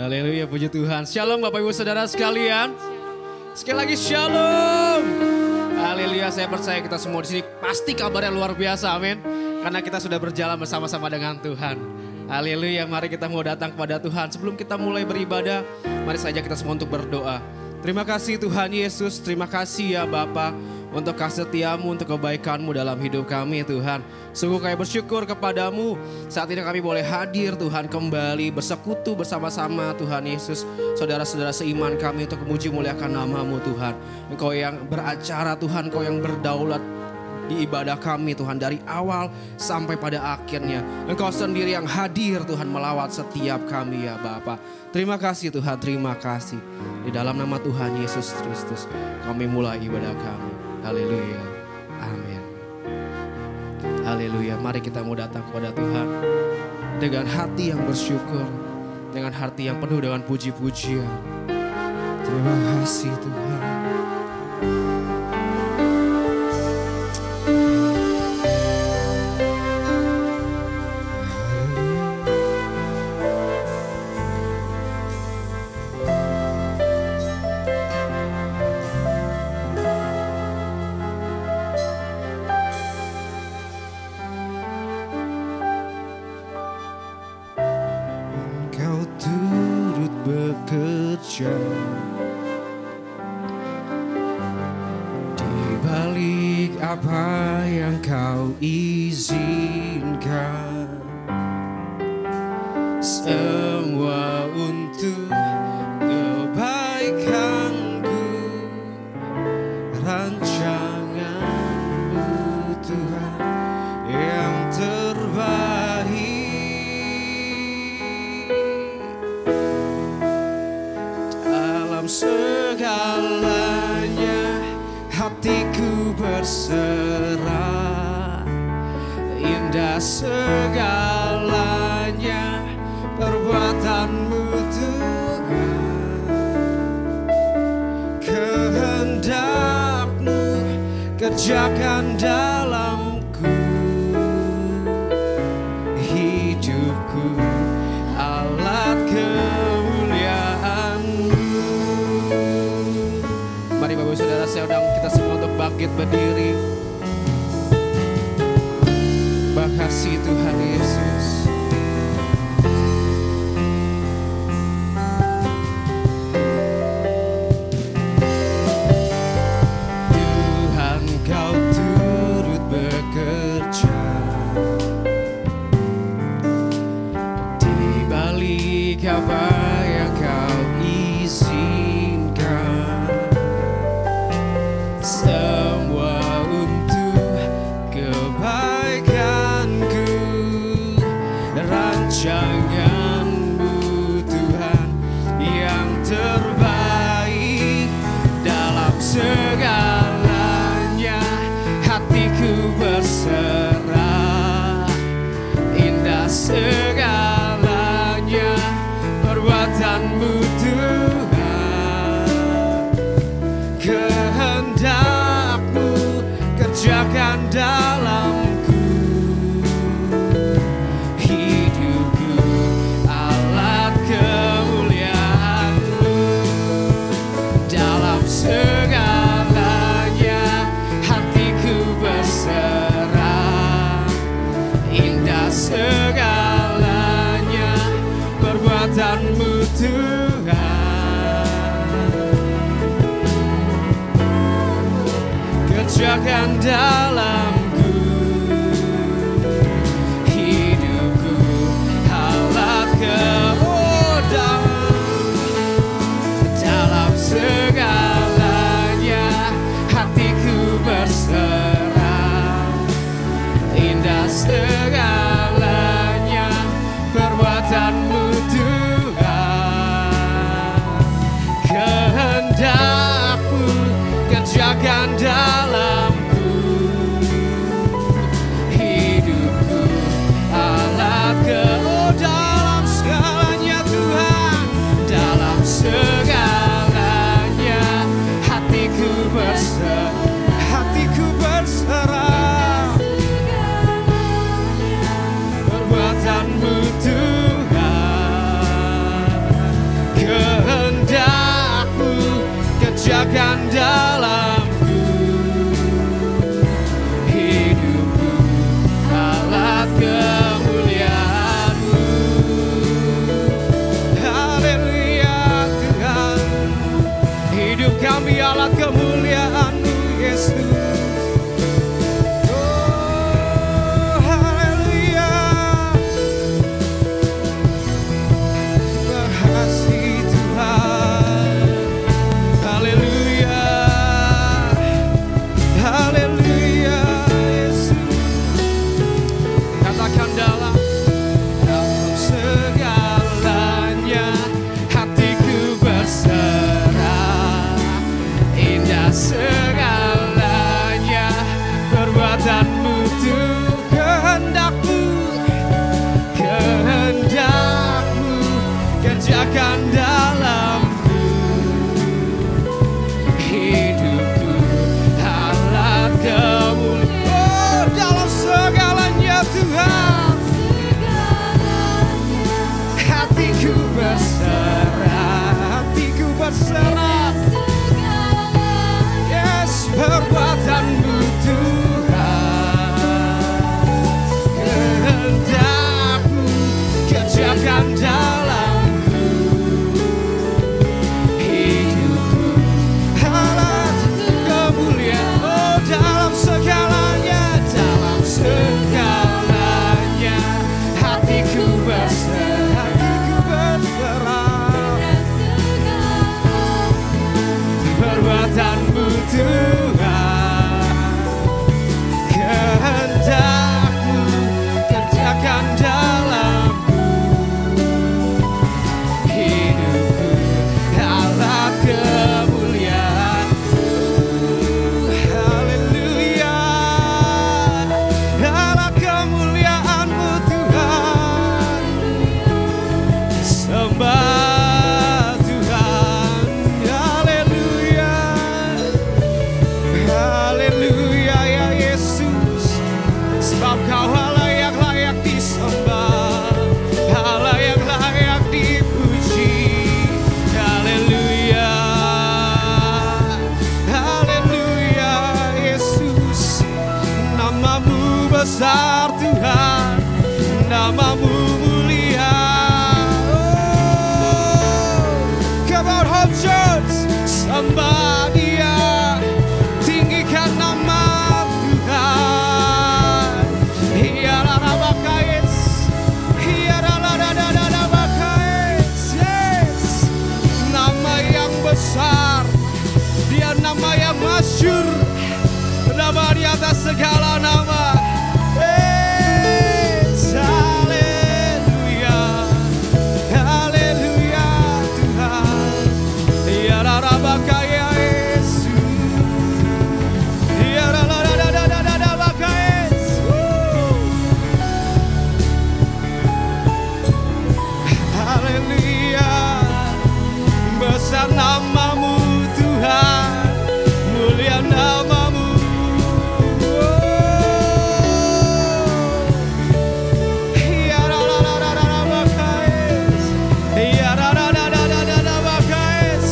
Haleluya, puji Tuhan. Shalom Bapak Ibu Saudara sekalian. Sekali lagi shalom. Haleluya, saya percaya kita semua di sini pasti kabarnya luar biasa, amin. Karena kita sudah berjalan bersama-sama dengan Tuhan. Haleluya, mari kita mau datang kepada Tuhan. Sebelum kita mulai beribadah, mari saja kita semua untuk berdoa. Terima kasih Tuhan Yesus, terima kasih ya Bapa untuk kasih setiamu, untuk kebaikanmu dalam hidup kami Tuhan. Sungguh kami bersyukur kepadamu saat ini kami boleh hadir Tuhan kembali bersekutu bersama-sama Tuhan Yesus. Saudara-saudara seiman kami untuk memuji muliakan namamu Tuhan. Engkau yang beracara Tuhan, Engkau yang berdaulat di ibadah kami Tuhan dari awal sampai pada akhirnya. Engkau sendiri yang hadir Tuhan melawat setiap kami ya Bapa. Terima kasih Tuhan, terima kasih. Di dalam nama Tuhan Yesus Kristus kami mulai ibadah kami. Haleluya, amin. Haleluya, mari kita mau datang kepada Tuhan dengan hati yang bersyukur, dengan hati yang penuh dengan puji-pujian. Terima kasih Tuhan. Di balik apa yang kau izinkan, semua untuk kebaikanku, rancangan-Mu Tuhan yang terbaik. Segalanya hatiku berserah, indah segalanya perbuatan-Mu Tuhan. Kehendak-Mu kerjakan dalamku, hidupku alat kemuliaan-Mu. Mari Bapak Saudara, saya undang kita semua untuk bangkit berdiri. Makasih Tuhan Yesus. Tuhan Kau turut bekerja di balik apa yang Kau izinkan, semua untuk kebaikanku, rancangan-Mu Tuhan yang terbaik. Dalam segalanya hatiku berserah, indah segalanya perbuatan-Mu Perbuatanmu Tuhan, kehendak-Mu kerjakan dalamku. Hidupku alat kemuliaan-Mu, dalam segalanya hatiku berserah. Indah segalanya perbuatanmu Tuhan, kerjakan dalamku. Hidupku alat dalam segalanya hatiku berserah. Indah segalanya perbuatanmu Tuhan, kehendak-Mu kerjakan dalamku. Hidupku alat dalam segalanya Tuhan, dalam segalanya hatiku berserah. Perbuatanmu Tuhan, kehendak-Mu kerjakan dalamku. Hidupku alat kemuliaan-Mu. Haleluya Tuhan, hidup kami alat kemuliaan-Mu Yesus. Segalanya perbuatanmu Tuhan, kehendak-Mu kerjakan dalamku. Hidupku alat kemuliaan, dalam segalanya Tuhan, hatiku berserah. Perbuatanmu Tuhan, kehendak-Mu kerjakan dalamku. Hidupku alat kemuliaan, oh dalam segalanya hatiku berserah. Perbuatanmu Tuhan, kehendak-Mu kerjakan dalamku. Hidupku alat kemuliaan-Mu. Haleluya, alat kemuliaan-Mu Tuhan. Sembah Tuhan, haleluya. Haleluya ya Yesus, sebab Kau layak disembah, layak dipuji. Haleluya, haleluya Yesus. Nama-Mu besar Tuhan, nama-Mu mulia. Oh, come on Hope Church, sembah Dia. Tinggikan nama Tuhan. Yes. Nama yang besar, Dia nama yang masyhur, nama di atas segala nama. Yes. Haleluya, haleluya Tuhan. Ya Rabakaya Yesus. Haleluya. Mulia namamu Tuhan, mulia namamu.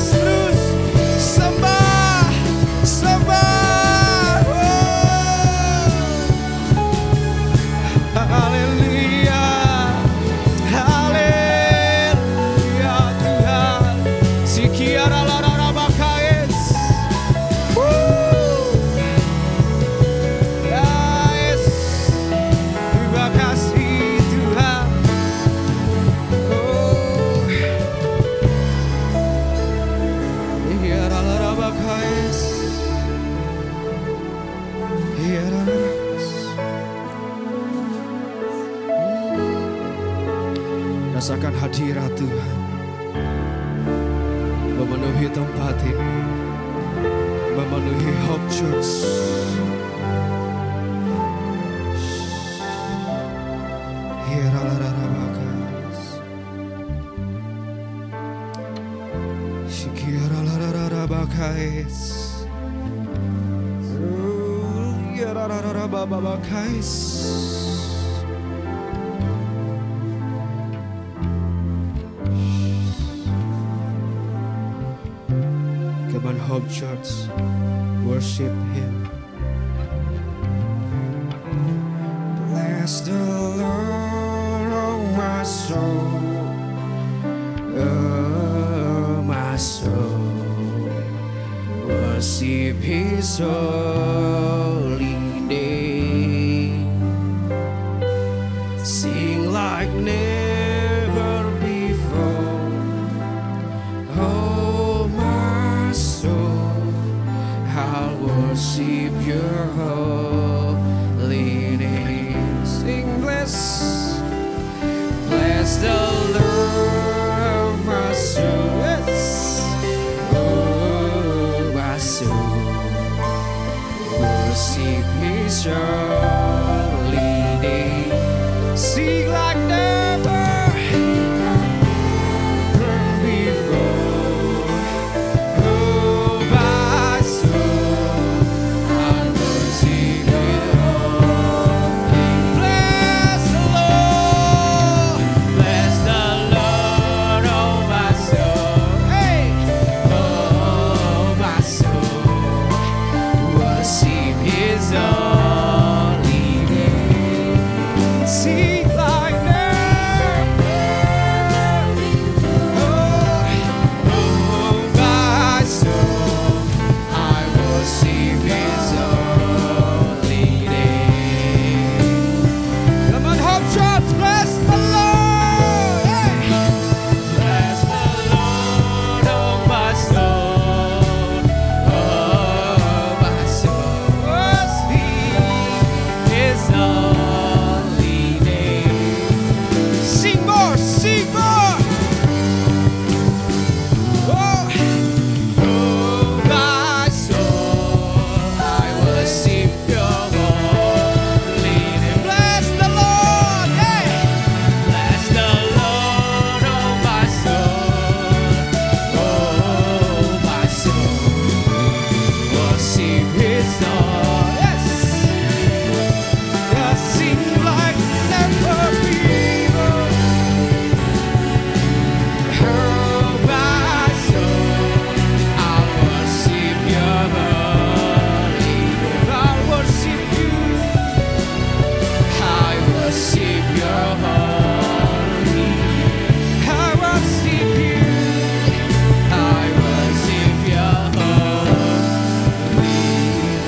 Terus sembah, sembah. Haleluya, haleluya Tuhan. Sikiara la la la bakais. Yes. Terima kasih Tuhan. Oh. Sikiara la la bakais. Sikiara la la. Rasakan hadirat Tuhan memenuhi tempat ini, memenuhi Hope Church. Hiralalarabakais, Shikiralarabakais, Hiralalarabakais. Come on, Hope Church, worship Him. Bless the Lord, oh my soul, oh my soul. Worship His holy name. Sing like never before. Oh my soul, I'll worship your holy name. Sing, bless the Lord, my soul. Yes. Oh my soul, worship His holy name. Sing like never before. Oh my soul, I worship His holy name. Bless the Lord, oh my soul. Hey, oh my soul, worship His holy name. Sing like never. Oh, oh my soul, I worship His holy name. Come on, Hope Church, bless the Lord. Hey. Bless the Lord, oh my soul. Oh my soul, worship His holy name. Sing more, sing more. Oh, oh my soul, I worship your holy name. Bless the Lord, hey. Bless the Lord, oh my soul. Oh my soul, worship His soul. Yes. Yes, sing like never before. Oh my soul, I worship your holy name. I worship you. I worship your holy name. I worship you. I worship your holy name.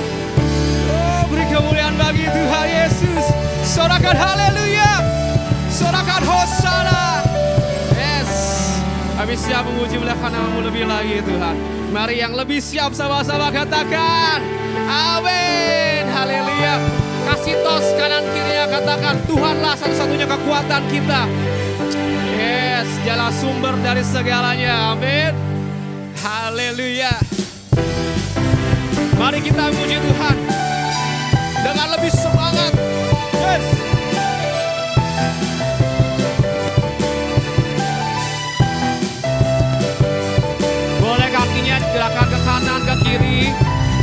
Oh, beri kemuliaan bagi Tuhan Yesus. Sorakan haleluya. Sorakan hosana. Yes. Kami siap memuji muliakan namamu lebih lagi Tuhan. Mari yang lebih siap sama-sama katakan amin. Haleluya. Kasih tos kanan kirinya katakan Tuhanlah satu-satunya kekuatan kita. Yes, dialah sumber dari segalanya. Amin. Haleluya. Mari kita memuji Tuhan dengan lebih semangat. Yes. Boleh kiri.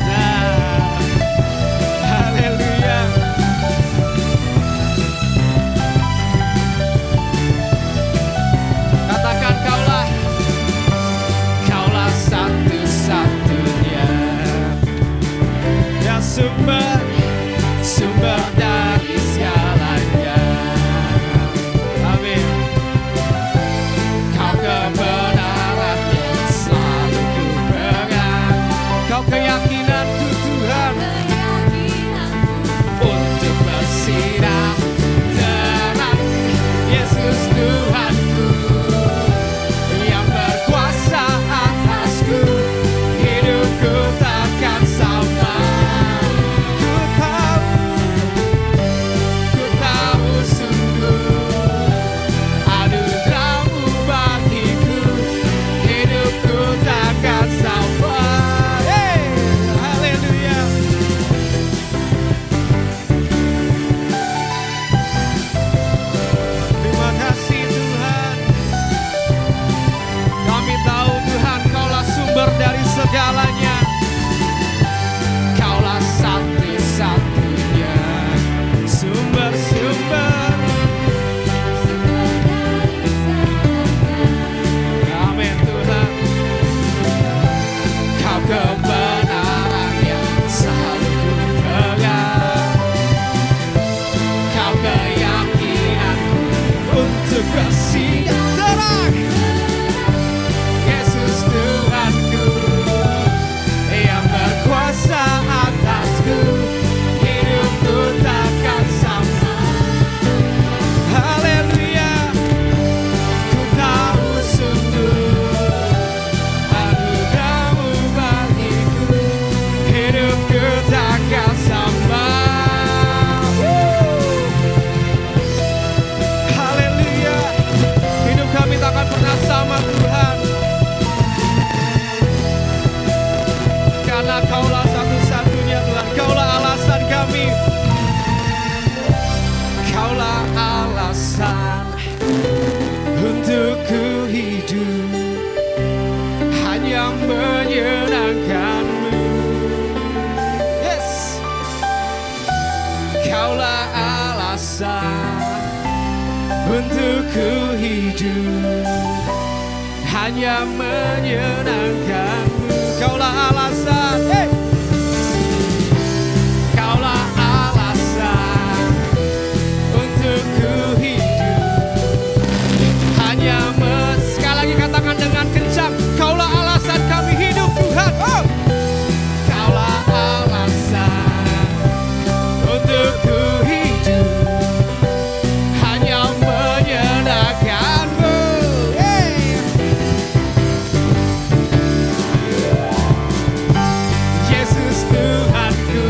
Nah, haleluya. Katakan kaulah satu-satunya, ya sumber dari segalanya. Amin. Kau kebenaran yang selalu ku pegang, kau keyakinanku Tuhan untuk bersinar terang. Yesus Tuhanku yang berkuasa atasku, hidupku takkan sama. Ku tahu sungguh anugerah-Mu bagiku, hidupku takkan sama. Hey, haleluya. Terima kasih Tuhan. Kami tahu Tuhan Kaulah sumber dari segalanya. Kaulah satu-satunya sumber. Amin Tuhan. Kau kebenaran yang selalu ku pegang, kau keyakinanku untuk bersinar terang. Yesus Tuhanku yang berkuasa atasku, hidupku takkan sama. Haleluya. Ku tahu sungguh anugerah-Mu bagiku, hidupku takkan sama. Haleluya. Hidup kami takkan pernah sama Tuhan, karena Kaulah satu-satunya Tuhan. Kaulah alasan kami, Kaulah alasan untuk ku hidup, hanya menyenangkan-Mu. Yes. Kaulah alasan untuk ku hidup, hanya menyenangkan-Mu. Kaulah alasan, hey. Kaulah alasan untuk ku hidup, hanya sekali lagi katakan dengan kencang, Kaulah alasan kami hidup Tuhan. Oh. Kaulah alasan untuk ku hidup, hanya menyenangkan-Mu. Hey. Yesus Tuhanku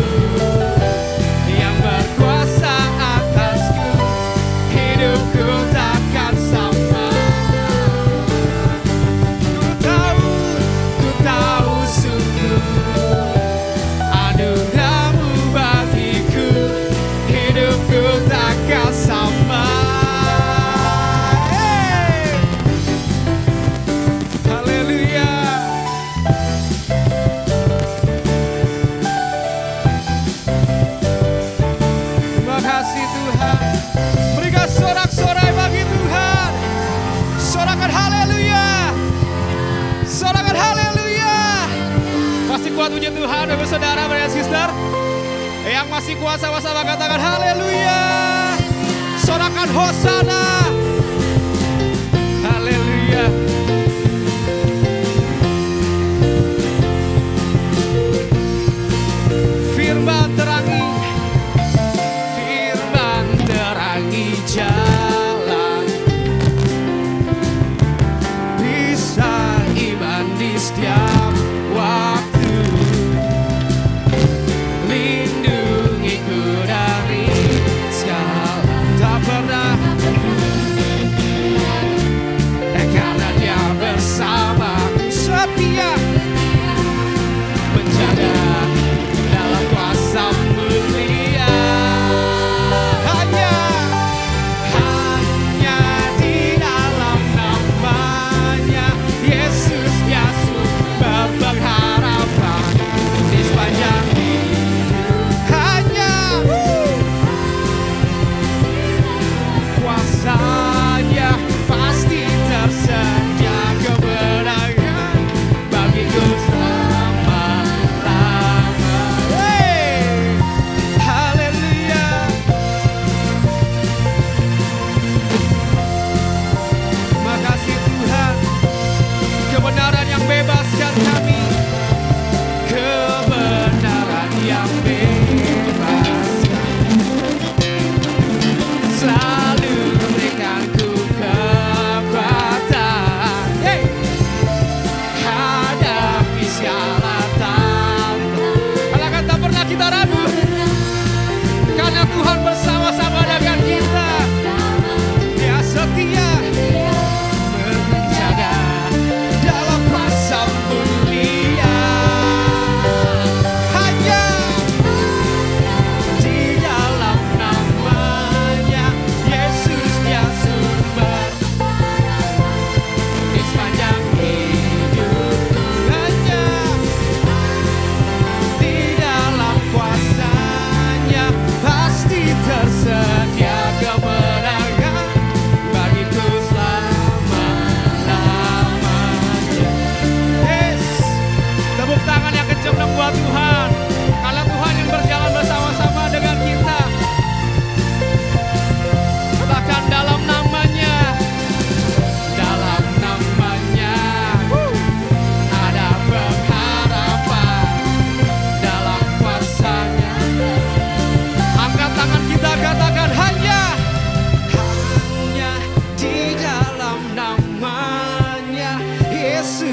yang berkuasa atasku, hidupku takkan sama. Ku tahu sungguh anugerah-Mu bagiku, hidupku takkan sama. Hey. Haleluya. Terima kasih Tuhan. Berikan sorak-sorai bagi Tuhan. Sorakan haleluya. Sorakan haleluya. Masih kuat puji Tuhan, Bapak Saudara, Bapak Sister. Yang masih kuat sama-sama katakan haleluya. Sorakan hosana. Haleluya. Firman terangi jalan, bisa iman di setiap waktu, lindungiku dari segala, tak pernah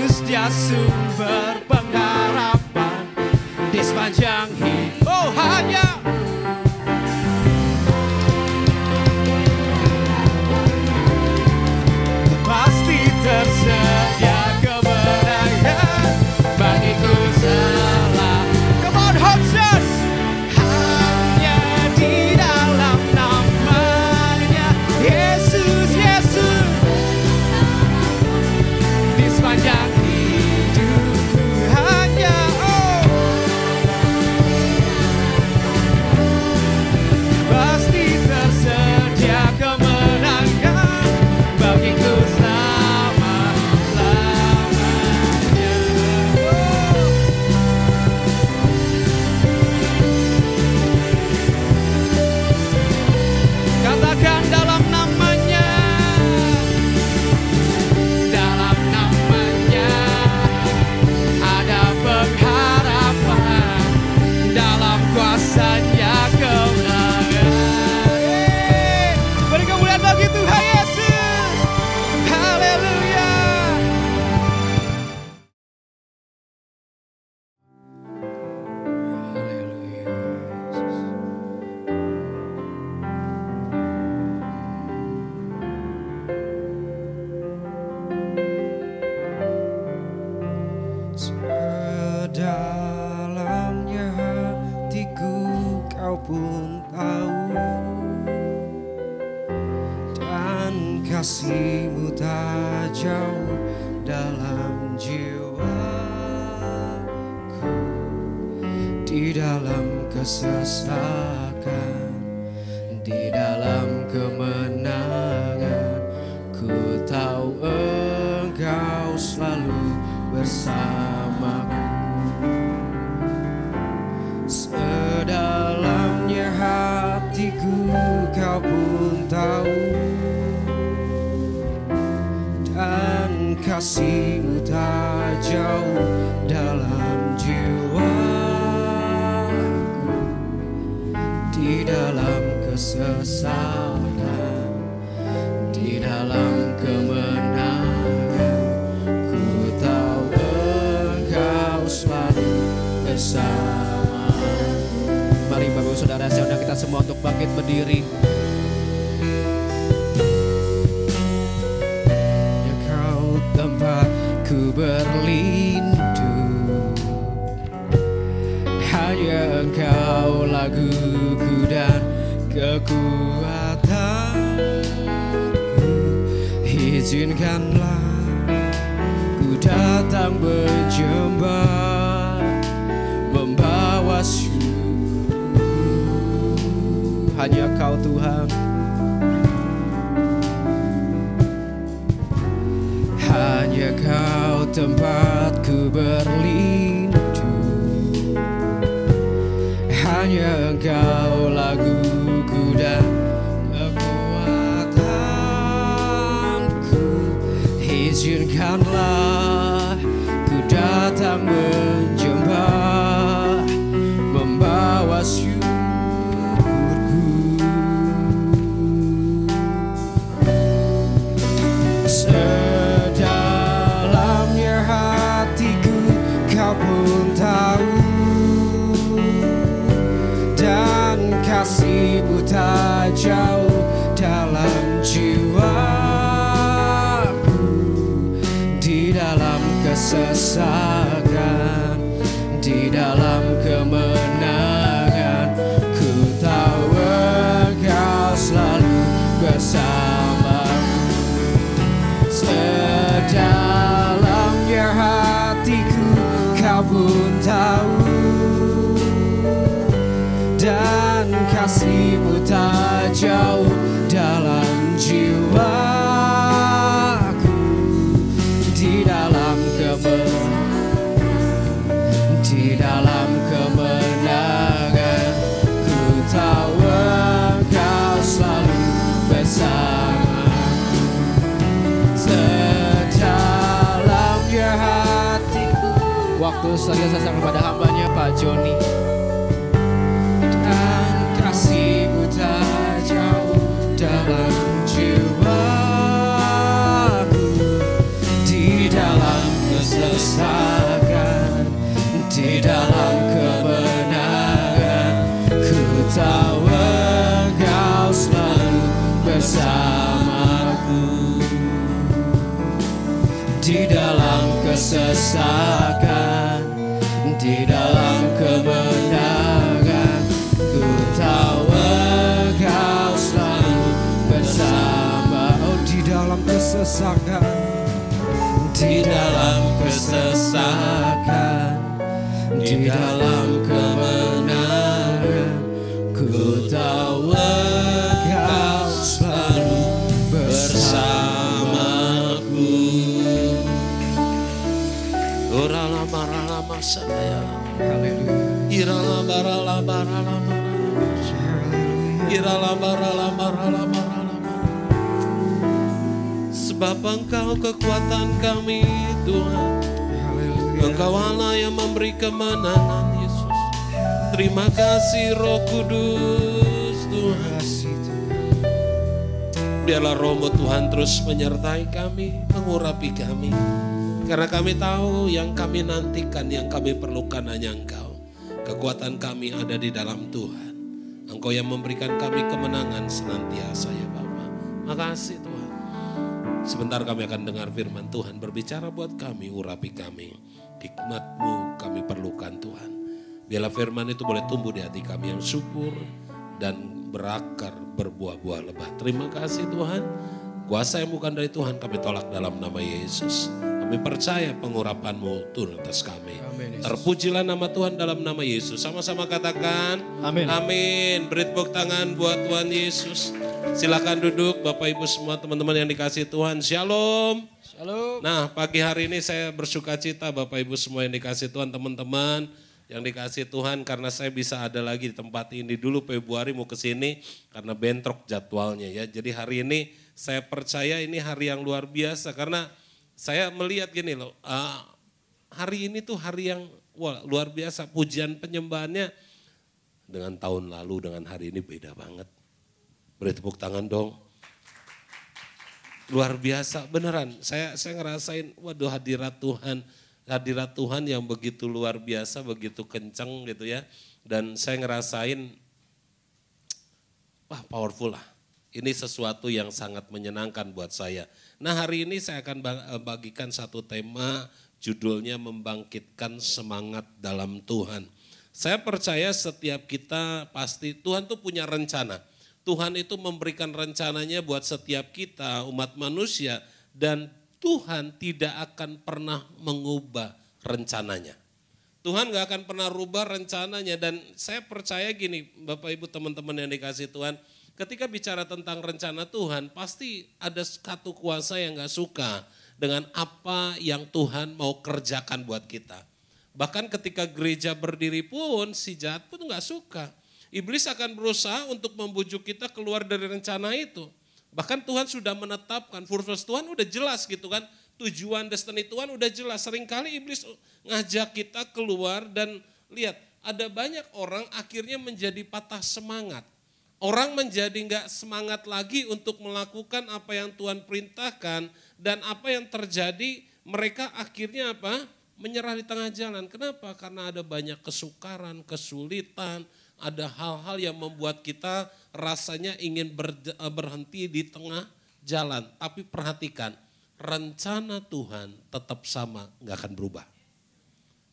Yesus dia sumber pengharapan di sepanjang hidup. Oh hanya pasti tersedia kemenangan bagiku salah. Come on Hobson. Hanya di dalam namanya Yesus, Yesus di sepanjang hidupku hanya pasti tersedia kemenangan bagiku selama-lamanya. Katakan dalam namanya, dalam namanya ada pengharapan, dalam kuasanya kemenangan. Beri kemuliaan bagi Tuhan Yesus. Haleluya. Haleluya. Sedalamnya hatiku kau pun tahu, dan kasih-Mu tak jauh dalam jiwaku. Di dalam kesesakan, di dalam kemenangan, ku tahu Engkau selalu bersamaku. Sedalamnya hatiku kau pun tahu, dan kasih-Mu tak jauh dalam jiwaku. Di dalam kesesakan, di dalam kemenangan, ku tahu Engkau selalu bersamaku. Mari Bapak Saudara, saya undang kita semua untuk bangkit berdiri. Ya Kau tempatku berlindung, hanya Engkau laguku dan kekuatanku. Izinkanlah ku datang berjembat, membawa syukur. Hanya Kau Tuhan, hanya Kau tempatku berlindung, hanya Engkau laguku dan kekuatanku. Izinkanlah ku datang menjembah, membawa syukurku. Sedalamnya hatiku Kau pun tahu, dan kasih-Mu tak jauh dalam jiwaku. Di dalam kesesakan, di dalam kemenangan, ku tahu Engkau selalu bersamaku. Sedalamnya hatiku Kau pun tahu, dan kasih-Mu tak jauh dalam jiwaku. Di dalam di dalam kemenangan, ku tahu Engkau selalu bersamaku. Sedalamnya hatiku. Waktu saja saya sang kepada hambanya Pak Joni. Dan kasih-Mu tak jauh dalam jiwaku. Di dalam kesesakan, kesesakan, di dalam kebenaran. Ku tahu Engkau selalu bersamaku. Di dalam kesesakan, di dalam kebenaran. Ku tahu Engkau selalu bersama. Oh, di dalam kesesakan, di dalam kesesakan, di dalam kebenaran. Ku tahu Engkau selalu bersamaku. Orala marala masaya. Haleluya. Irala barala barala barala. Irala barala barala barala. Sebab Engkau kekuatan kami, Tuhan. Engkau Allah yang memberi kemenangan, Yesus. Terima kasih Roh Kudus, Tuhan. Biarlah Roh Tuhan terus menyertai kami, mengurapi kami. Karena kami tahu yang kami nantikan, yang kami perlukan hanya Engkau. Kekuatan kami ada di dalam Tuhan. Engkau yang memberikan kami kemenangan senantiasa ya Bapa. Makasih Tuhan. Sebentar kami akan dengar firman Tuhan berbicara buat kami, urapi kami. Hikmat-Mu kami perlukan Tuhan. Biarlah firman itu boleh tumbuh di hati kami yang subur dan berakar berbuah-buah lebat. Terima kasih Tuhan. Kuasa yang bukan dari Tuhan kami tolak dalam nama Yesus. Kami percaya pengurapan-Mu turun atas kami. Amin, Terpujilah nama Tuhan dalam nama Yesus. Sama-sama katakan amin. Amin. Beri tepuk tangan buat Tuhan Yesus. Silakan duduk Bapak Ibu semua teman-teman yang dikasih Tuhan. Shalom. Shalom. Nah pagi hari ini saya bersuka cita Bapak Ibu semua yang dikasih Tuhan, teman-teman yang dikasih Tuhan, karena saya bisa ada lagi di tempat ini. Dulu Februari mau ke sini karena bentrok jadwalnya ya. Jadi hari ini saya percaya ini hari yang luar biasa karena saya melihat gini loh, hari ini tuh hari yang luar biasa. Pujian penyembahannya dengan tahun lalu dengan hari ini beda banget. Beri tepuk tangan dong. Luar biasa beneran, saya ngerasain waduh hadirat Tuhan yang begitu luar biasa, begitu kenceng gitu ya. Dan saya ngerasain, wah powerful lah. Ini sesuatu yang sangat menyenangkan buat saya. Nah hari ini saya akan bagikan satu tema, judulnya membangkitkan semangat dalam Tuhan. Saya percaya setiap kita pasti Tuhan tuh punya rencana. Tuhan itu memberikan rencananya buat setiap kita umat manusia dan Tuhan tidak akan pernah mengubah rencananya. Tuhan gak akan pernah rubah rencananya dan saya percaya gini Bapak Ibu teman-teman yang dikasih Tuhan. Ketika bicara tentang rencana Tuhan, pasti ada satu kuasa yang gak suka dengan apa yang Tuhan mau kerjakan buat kita. Bahkan ketika gereja berdiri pun, si jahat pun gak suka. Iblis akan berusaha untuk membujuk kita keluar dari rencana itu. Bahkan Tuhan sudah menetapkan, purpose Tuhan udah jelas gitu kan. Tujuan destiny Tuhan udah jelas. Seringkali iblis ngajak kita keluar dan lihat ada banyak orang akhirnya menjadi patah semangat. Orang menjadi nggak semangat lagi untuk melakukan apa yang Tuhan perintahkan dan apa yang terjadi mereka akhirnya apa? Menyerah di tengah jalan. Kenapa? Karena ada banyak kesukaran, kesulitan, ada hal-hal yang membuat kita rasanya ingin berhenti di tengah jalan. Tapi perhatikan, rencana Tuhan tetap sama, nggak akan berubah.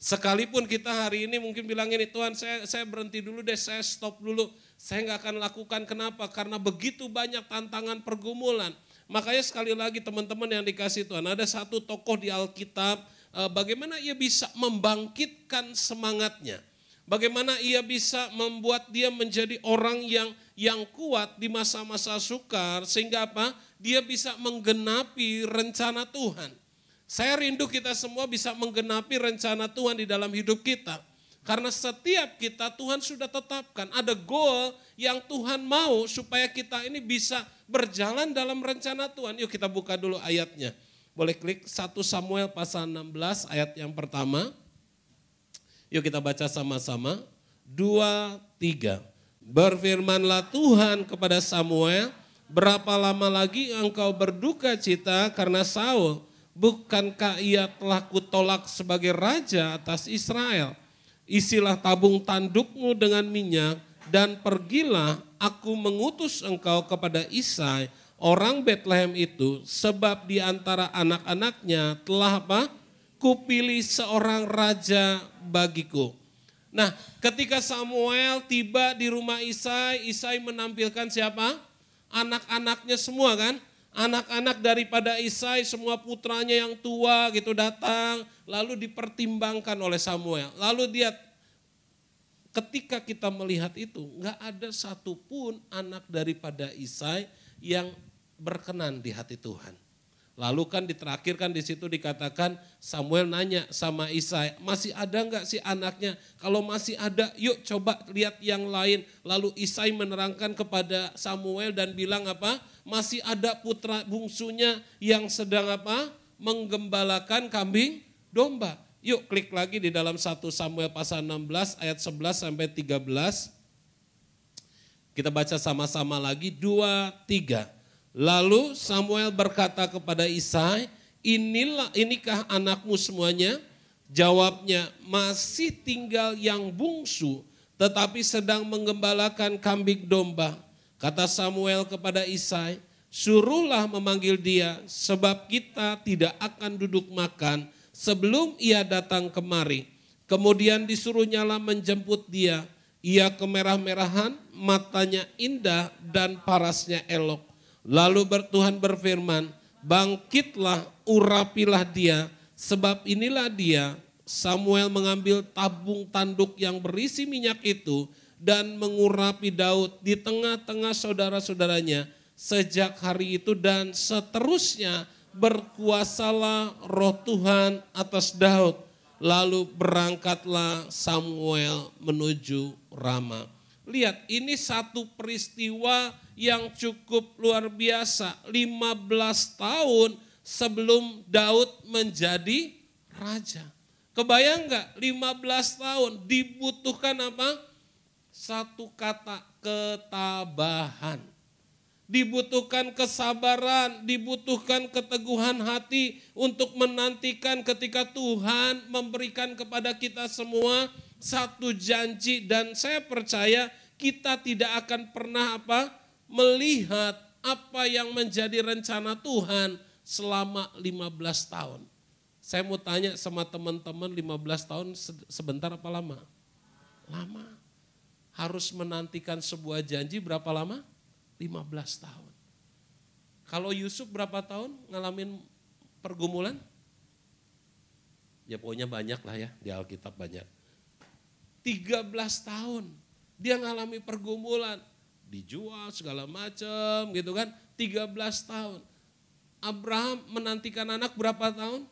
Sekalipun kita hari ini mungkin bilang ini, Tuhan saya berhenti dulu deh, saya stop dulu. Saya nggak akan lakukan, kenapa? Karena begitu banyak tantangan pergumulan. Makanya sekali lagi teman-teman yang dikasih Tuhan, ada satu tokoh di Alkitab, bagaimana ia bisa membangkitkan semangatnya. Bagaimana ia bisa membuat dia menjadi orang yang kuat di masa-masa sukar, sehingga apa? Dia bisa menggenapi rencana Tuhan. Saya rindu kita semua bisa menggenapi rencana Tuhan di dalam hidup kita. Karena setiap kita Tuhan sudah tetapkan, ada goal yang Tuhan mau supaya kita ini bisa berjalan dalam rencana Tuhan. Yuk kita buka dulu ayatnya. Boleh klik 1 Samuel pasal 16 ayat yang pertama. Yuk kita baca sama-sama. 2, 3. Berfirmanlah Tuhan kepada Samuel, berapa lama lagi engkau berduka cita karena Saul? bukankah ia telah kutolak sebagai raja atas Israel? Isilah tabung tandukmu dengan minyak dan pergilah, aku mengutus engkau kepada Isai, orang Betlehem itu, sebab di antara anak-anaknya telah apa? Kupilih seorang raja bagiku. Nah, ketika Samuel tiba di rumah Isai, Isai menampilkan siapa? Anak-anaknya semua kan? Anak-anak daripada Isai, semua putranya yang tua gitu datang, lalu dipertimbangkan oleh Samuel. Lalu dia, ketika kita melihat itu, enggak ada satupun anak daripada Isai yang berkenan di hati Tuhan. Lalu kan di situ dikatakan Samuel nanya sama Isai, masih ada enggak sih anaknya? Kalau masih ada, yuk coba lihat yang lain. Lalu Isai menerangkan kepada Samuel dan bilang apa? Masih ada putra bungsunya yang sedang apa? Menggembalakan kambing domba. Yuk klik lagi di dalam 1 Samuel pasal 16 ayat 11 sampai 13. Kita baca sama-sama lagi 2, 3. Lalu Samuel berkata kepada Isai, inikah anakmu semuanya? Jawabnya, masih tinggal yang bungsu, tetapi sedang menggembalakan kambing domba. Kata Samuel kepada Isai, suruhlah memanggil dia, sebab kita tidak akan duduk makan sebelum ia datang kemari. Kemudian disuruhnyalah menjemput dia. Ia kemerah-merahan, matanya indah dan parasnya elok. Lalu Tuhan berfirman, bangkitlah, urapilah dia, sebab inilah dia. Samuel mengambil tabung tanduk yang berisi minyak itu dan mengurapi Daud di tengah-tengah saudara-saudaranya. Sejak hari itu dan seterusnya berkuasalah roh Tuhan atas Daud. Lalu berangkatlah Samuel menuju Rama. Lihat, ini satu peristiwa yang cukup luar biasa. 15 tahun sebelum Daud menjadi raja. Kebayang gak 15 tahun dibutuhkan apa? Satu kata, ketabahan. Dibutuhkan kesabaran, dibutuhkan keteguhan hati untuk menantikan ketika Tuhan memberikan kepada kita semua satu janji, dan saya percaya kita tidak akan pernah melihat apa yang menjadi rencana Tuhan selama 15 tahun. Saya mau tanya sama teman-teman, 15 tahun sebentar apa lama? Lama. Harus menantikan sebuah janji berapa lama? 15 tahun. Kalau Yusuf berapa tahun ngalamin pergumulan? Ya pokoknya banyak lah ya, di Alkitab banyak. 13 tahun dia ngalami pergumulan, dijual segala macam gitu kan, 13 tahun. Abraham menantikan anak berapa tahun?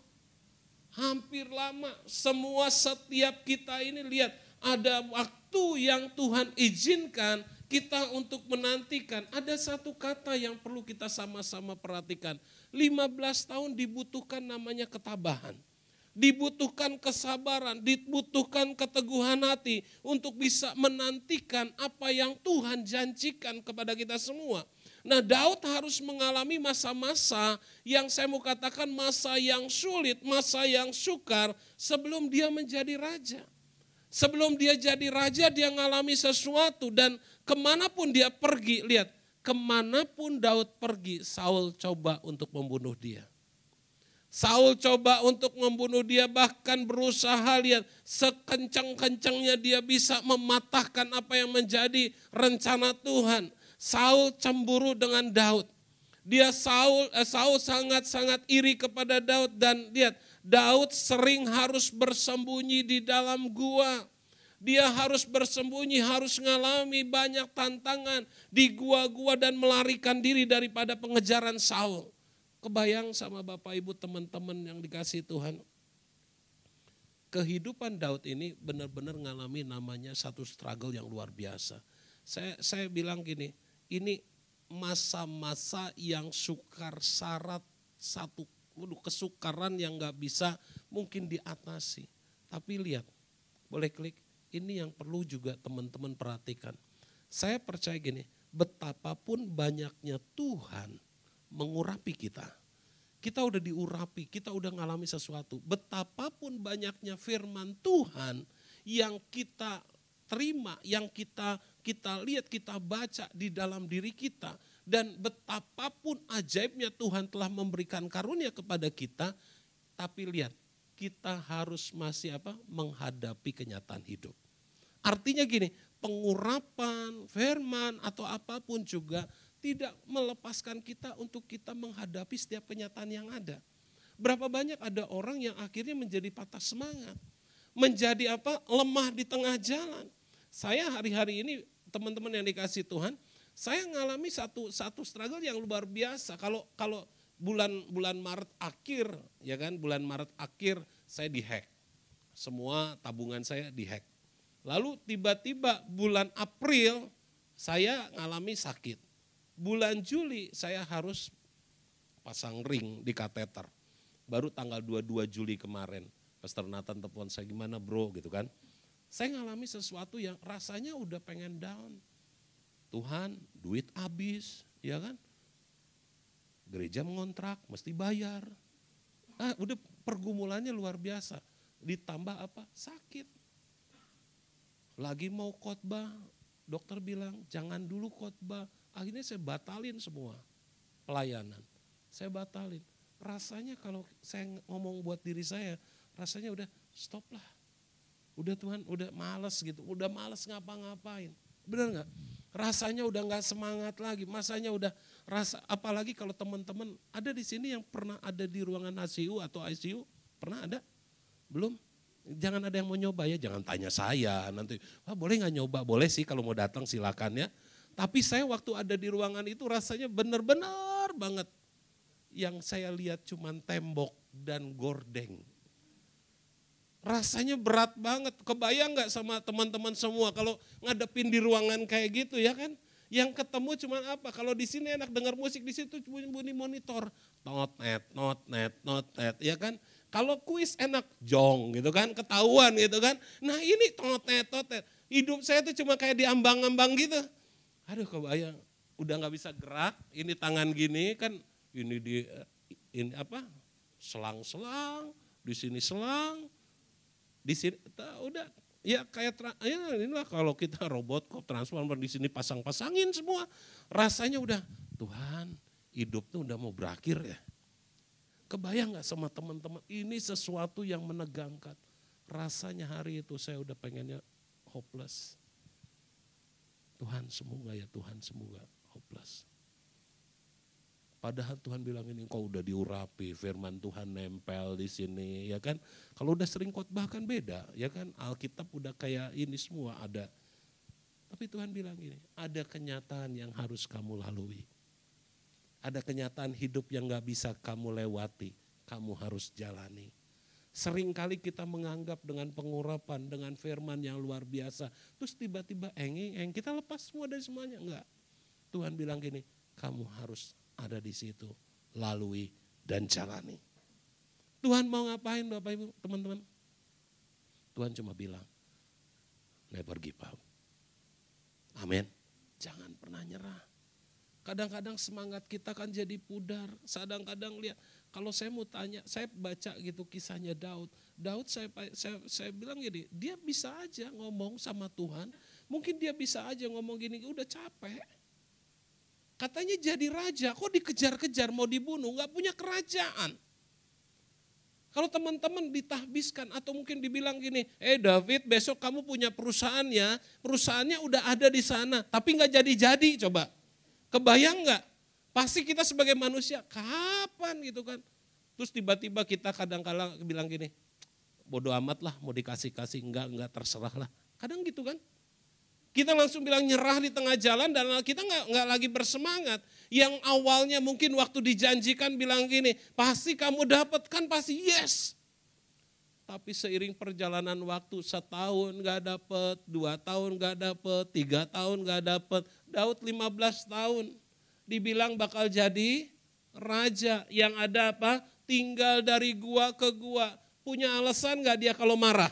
Hampir lama. Semua setiap kita ini lihat, ada waktu yang Tuhan izinkan kita untuk menantikan. Ada satu kata yang perlu kita sama-sama perhatikan. 15 tahun dibutuhkan namanya ketabahan. Dibutuhkan kesabaran, dibutuhkan keteguhan hati untuk bisa menantikan apa yang Tuhan janjikan kepada kita semua. Nah, Daud harus mengalami masa-masa yang saya mau katakan masa yang sulit, masa yang sukar sebelum dia menjadi raja. Sebelum dia jadi raja, dia mengalami sesuatu, dan kemanapun dia pergi, lihat, kemanapun Daud pergi, Saul coba untuk membunuh dia. Saul coba untuk membunuh dia, bahkan berusaha, lihat, sekencang-kencangnya dia bisa mematahkan apa yang menjadi rencana Tuhan. Saul cemburu dengan Daud. Saul sangat-sangat iri kepada Daud, dan lihat, Daud sering harus bersembunyi di dalam gua. Dia harus bersembunyi, harus mengalami banyak tantangan di gua-gua dan melarikan diri daripada pengejaran Saul. Kebayang sama Bapak Ibu teman-teman yang dikasihi Tuhan. Kehidupan Daud ini benar-benar mengalami namanya satu struggle yang luar biasa. Saya bilang gini, ini masa-masa yang sukar, syarat satu kesukaran yang gak bisa mungkin diatasi. Tapi lihat, boleh klik, ini yang perlu juga teman-teman perhatikan. Saya percaya gini, betapapun banyaknya Tuhan mengurapi kita, Kita udah diurapi, kita udah ngalami sesuatu. Betapapun banyaknya firman Tuhan yang kita terima, yang kita lihat, kita baca di dalam diri kita. Dan betapapun ajaibnya Tuhan telah memberikan karunia kepada kita. Tapi lihat, kita harus masih menghadapi kenyataan hidup. Artinya gini, pengurapan, firman atau apapun juga tidak melepaskan kita untuk kita menghadapi setiap kenyataan yang ada. Berapa banyak ada orang yang akhirnya menjadi patah semangat, menjadi lemah di tengah jalan. Saya hari-hari ini teman-teman yang dikasih Tuhan, saya ngalami satu struggle yang luar biasa. Kalau bulan Maret akhir, ya kan, bulan Maret akhir saya dihack. Semua tabungan saya dihack. Lalu tiba-tiba bulan April saya ngalami sakit. Bulan Juli saya harus pasang ring di kateter. Baru tanggal 22 Juli kemarin, Pastor Nathan telepon saya, gimana bro gitu kan. Saya ngalami sesuatu yang rasanya udah pengen down. Tuhan, duit habis, ya kan. Gereja mengontrak, mesti bayar. Udah pergumulannya luar biasa. Ditambah sakit. Lagi mau khotbah, dokter bilang jangan dulu khotbah. Akhirnya saya batalin semua pelayanan. Saya batalin. Rasanya kalau saya ngomong buat diri saya, rasanya udah stop lah. Udah Tuhan, udah males gitu, udah males ngapa-ngapain. Benar gak? Rasanya udah gak semangat lagi, masanya udah apalagi kalau teman-teman ada di sini yang pernah ada di ruangan ICU atau ICU, pernah ada? Belum? Jangan ada yang mau nyoba ya, jangan tanya saya nanti, boleh gak nyoba? Boleh sih kalau mau datang silakan ya. Tapi saya waktu ada di ruangan itu rasanya benar-benar banget. Yang saya lihat cuman tembok dan gordeng. Rasanya berat banget, kebayang gak sama teman-teman semua kalau ngadepin di ruangan kayak gitu ya kan. Yang ketemu cuman kalau di sini enak dengar musik, di situ bunyi monitor. Not net, ya kan. Kalau kuis enak jong gitu kan, ketahuan gitu kan. Nah ini tot-net. Hidup saya tuh cuma kayak diambang-ambang gitu. Aduh kebayang, udah gak bisa gerak, ini tangan gini kan, ini selang-selang, di sini selang, di sini udah ya kayak inilah kalau kita robot kok transformer di sini pasang-pasangin semua. Rasanya udah Tuhan, hidup tuh udah mau berakhir ya. Kebayang gak sama teman-teman, ini sesuatu yang menegangkan. Rasanya hari itu saya udah pengennya hopeless. Tuhan semoga ya, Tuhan semoga hopeless. Padahal Tuhan bilang ini kau udah diurapi, firman Tuhan nempel di sini ya kan. Kalau udah sering khotbah kan beda ya kan, Alkitab udah kayak ini semua ada. Tapi Tuhan bilang gini, ada kenyataan yang harus kamu lalui. Ada kenyataan hidup yang gak bisa kamu lewati, kamu harus jalani. Seringkali kita menganggap dengan pengurapan, dengan firman yang luar biasa. Terus tiba-tiba kita lepas semua dari semuanya. Enggak. Tuhan bilang gini, kamu harus ada di situ, lalui dan jalani. Tuhan mau ngapain Bapak Ibu, teman-teman? Tuhan cuma bilang, never give up. Amin. Jangan pernah nyerah. Kadang-kadang semangat kita kan jadi pudar. Kadang-kadang lihat, kalau saya mau tanya, saya baca gitu kisahnya Daud. Daud saya bilang gini, dia bisa aja ngomong sama Tuhan. Mungkin dia bisa aja ngomong gini, udah capek. Katanya jadi raja, kok dikejar-kejar mau dibunuh, gak punya kerajaan. Kalau teman-teman ditahbiskan atau mungkin dibilang gini, David besok kamu punya perusahaannya udah ada di sana, tapi gak jadi-jadi coba. Kebayang gak? Pasti kita sebagai manusia, kapan gitu kan. Terus tiba-tiba kita kadang-kala bilang gini, bodo amat lah mau dikasih-kasih, enggak terserah lah. Kadang gitu kan. Kita langsung bilang nyerah di tengah jalan dan kita enggak lagi bersemangat. Yang awalnya mungkin waktu dijanjikan bilang gini, pasti kamu dapatkan, pasti yes. Tapi seiring perjalanan waktu, 1 tahun gak dapet, 2 tahun gak dapet, 3 tahun gak dapet. Daud 15 tahun dibilang bakal jadi raja. Yang ada apa? Tinggal dari gua ke gua. Punya alasan gak dia kalau marah?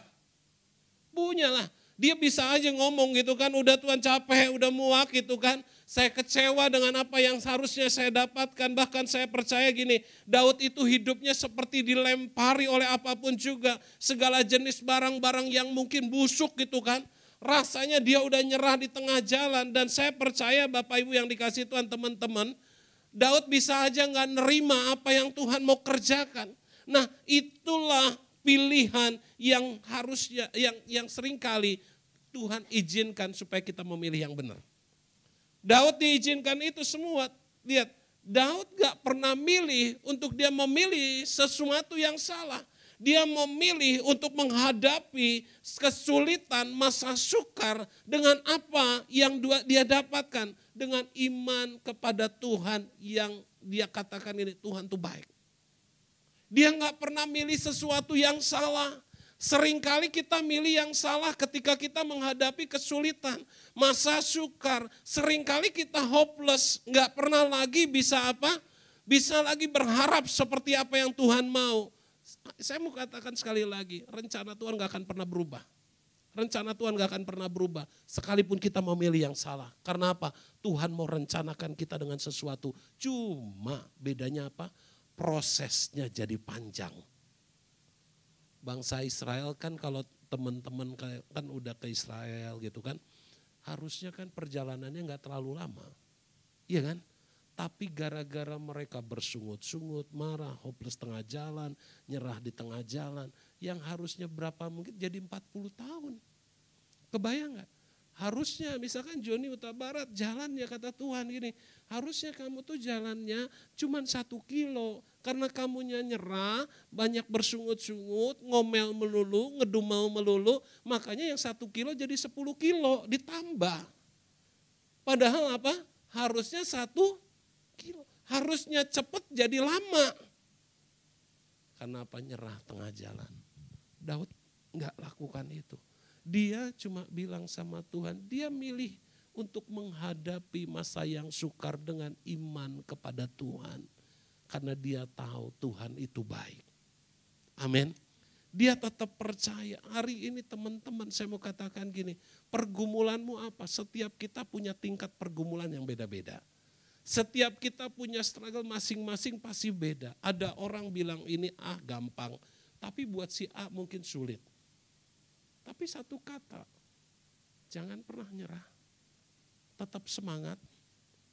Punya lah. Dia bisa aja ngomong gitu kan, udah Tuhan capek, udah muak gitu kan. Saya kecewa dengan apa yang seharusnya saya dapatkan. Bahkan saya percaya gini, Daud itu hidupnya seperti dilempari oleh apapun juga. Segala jenis barang-barang yang mungkin busuk gitu kan. Rasanya dia udah nyerah di tengah jalan. Dan saya percaya Bapak Ibu yang dikasih Tuhan teman-teman, Daud bisa aja gak nerima apa yang Tuhan mau kerjakan. Nah itulah pilihan yang harusnya, yang seringkali Tuhan izinkan supaya kita memilih yang benar. Daud diizinkan itu semua. Lihat, Daud gak pernah milih untuk dia memilih sesuatu yang salah. Dia memilih untuk menghadapi kesulitan, masa sukar dengan apa yang dia dapatkan. Dengan iman kepada Tuhan yang dia katakan ini, Tuhan itu baik. Dia gak pernah milih sesuatu yang salah. Seringkali kita milih yang salah ketika kita menghadapi kesulitan, masa sukar. Seringkali kita hopeless, gak pernah lagi bisa apa? Bisa lagi berharap seperti apa yang Tuhan mau. Saya mau katakan sekali lagi, rencana Tuhan gak akan pernah berubah. Rencana Tuhan gak akan pernah berubah, sekalipun kita memilih yang salah. Karena apa? Tuhan mau rencanakan kita dengan sesuatu. Cuma bedanya apa? Prosesnya jadi panjang. Bangsa Israel kan kalau teman-teman kan udah ke Israel gitu kan. Harusnya kan perjalanannya gak terlalu lama. Iya kan? Tapi gara-gara mereka bersungut-sungut, marah, hopeless tengah jalan, nyerah di tengah jalan. Yang harusnya berapa mungkin jadi 40 tahun. Kebayang gak? Harusnya misalkan Joni Huta Barat jalannya kata Tuhan gini. Harusnya kamu tuh jalannya cuma 1 kilo. Karena kamunya nyerah, banyak bersungut-sungut, ngomel melulu, ngedumel melulu. Makanya yang 1 kilo jadi 10 kilo ditambah. Padahal apa? Harusnya 1 kilo. Harusnya cepat jadi lama. Karena apa? Nyerah tengah jalan. Daud enggak lakukan itu. Dia cuma bilang sama Tuhan, dia milih untuk menghadapi masa yang sukar dengan iman kepada Tuhan. Karena dia tahu Tuhan itu baik. Amin. Dia tetap percaya. Hari ini teman-teman saya mau katakan gini, pergumulanmu apa? Setiap kita punya tingkat pergumulan yang beda-beda. Setiap kita punya struggle masing-masing pasti beda. Ada orang bilang ini gampang, tapi buat si A mungkin sulit. Tapi satu kata, jangan pernah nyerah, tetap semangat.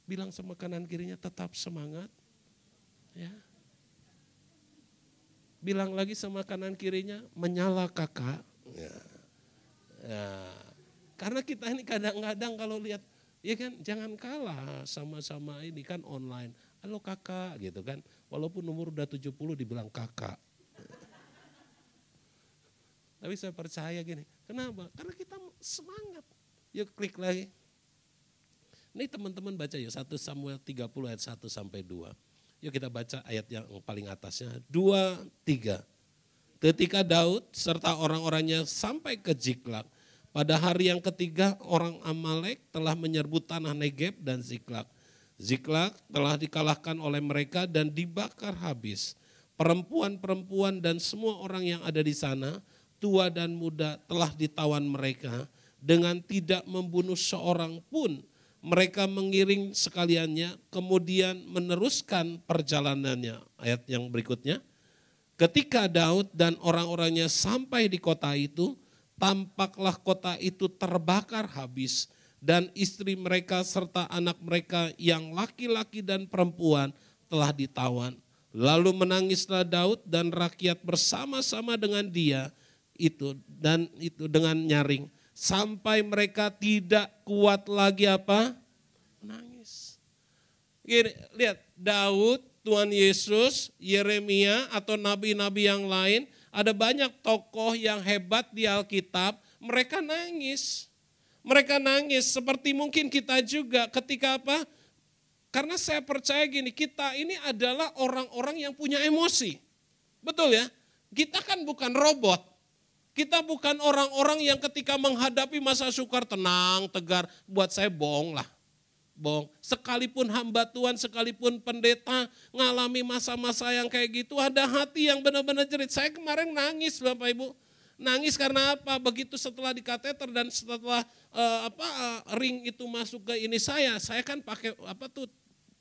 Bilang sama kanan kirinya tetap semangat. Ya. Bilang lagi sama kanan kirinya, menyala kakak. Ya. Ya. Karena kita ini kadang-kadang kalau lihat, ya kan jangan kalah sama-sama ini kan online. Halo kakak gitu kan, walaupun umur udah 70 dibilang kakak. Tapi saya percaya gini, kenapa? Karena kita semangat. Yuk klik lagi. Ini teman-teman baca ya 1 Samuel 30 ayat 1 sampai 2. Yuk kita baca ayat yang paling atasnya. 2, 3. Ketika Daud serta orang-orangnya sampai ke Ziklag. Pada hari yang ketiga orang Amalek telah menyerbu tanah Negeb dan Ziklag. Ziklag telah dikalahkan oleh mereka dan dibakar habis. Perempuan-perempuan dan semua orang yang ada di sana, tua dan muda telah ditawan mereka dengan tidak membunuh seorang pun. Mereka mengiring sekaliannya kemudian meneruskan perjalanannya. Ayat yang berikutnya. Ketika Daud dan orang-orangnya sampai di kota itu, tampaklah kota itu terbakar habis dan istri mereka serta anak mereka yang laki-laki dan perempuan telah ditawan. Lalu menangislah Daud dan rakyat bersama-sama dengan dia itu dengan nyaring sampai mereka tidak kuat lagi apa? Menangis. Gini, lihat Daud, Tuhan Yesus, Yeremia atau nabi-nabi yang lain, ada banyak tokoh yang hebat di Alkitab, mereka nangis. Mereka nangis seperti mungkin kita juga ketika apa? Karena saya percaya gini, kita ini adalah orang-orang yang punya emosi. Betul ya? Kita kan bukan robot. Kita bukan orang-orang yang ketika menghadapi masa sukar tenang, tegar. Buat saya bohong lah. Bohong. Sekalipun hamba Tuhan, sekalipun pendeta ngalami masa-masa yang kayak gitu, ada hati yang benar-benar jerit. Saya kemarin nangis Bapak Ibu. Nangis karena apa? Begitu setelah di kateter dan setelah ring itu masuk ke ini saya kan pakai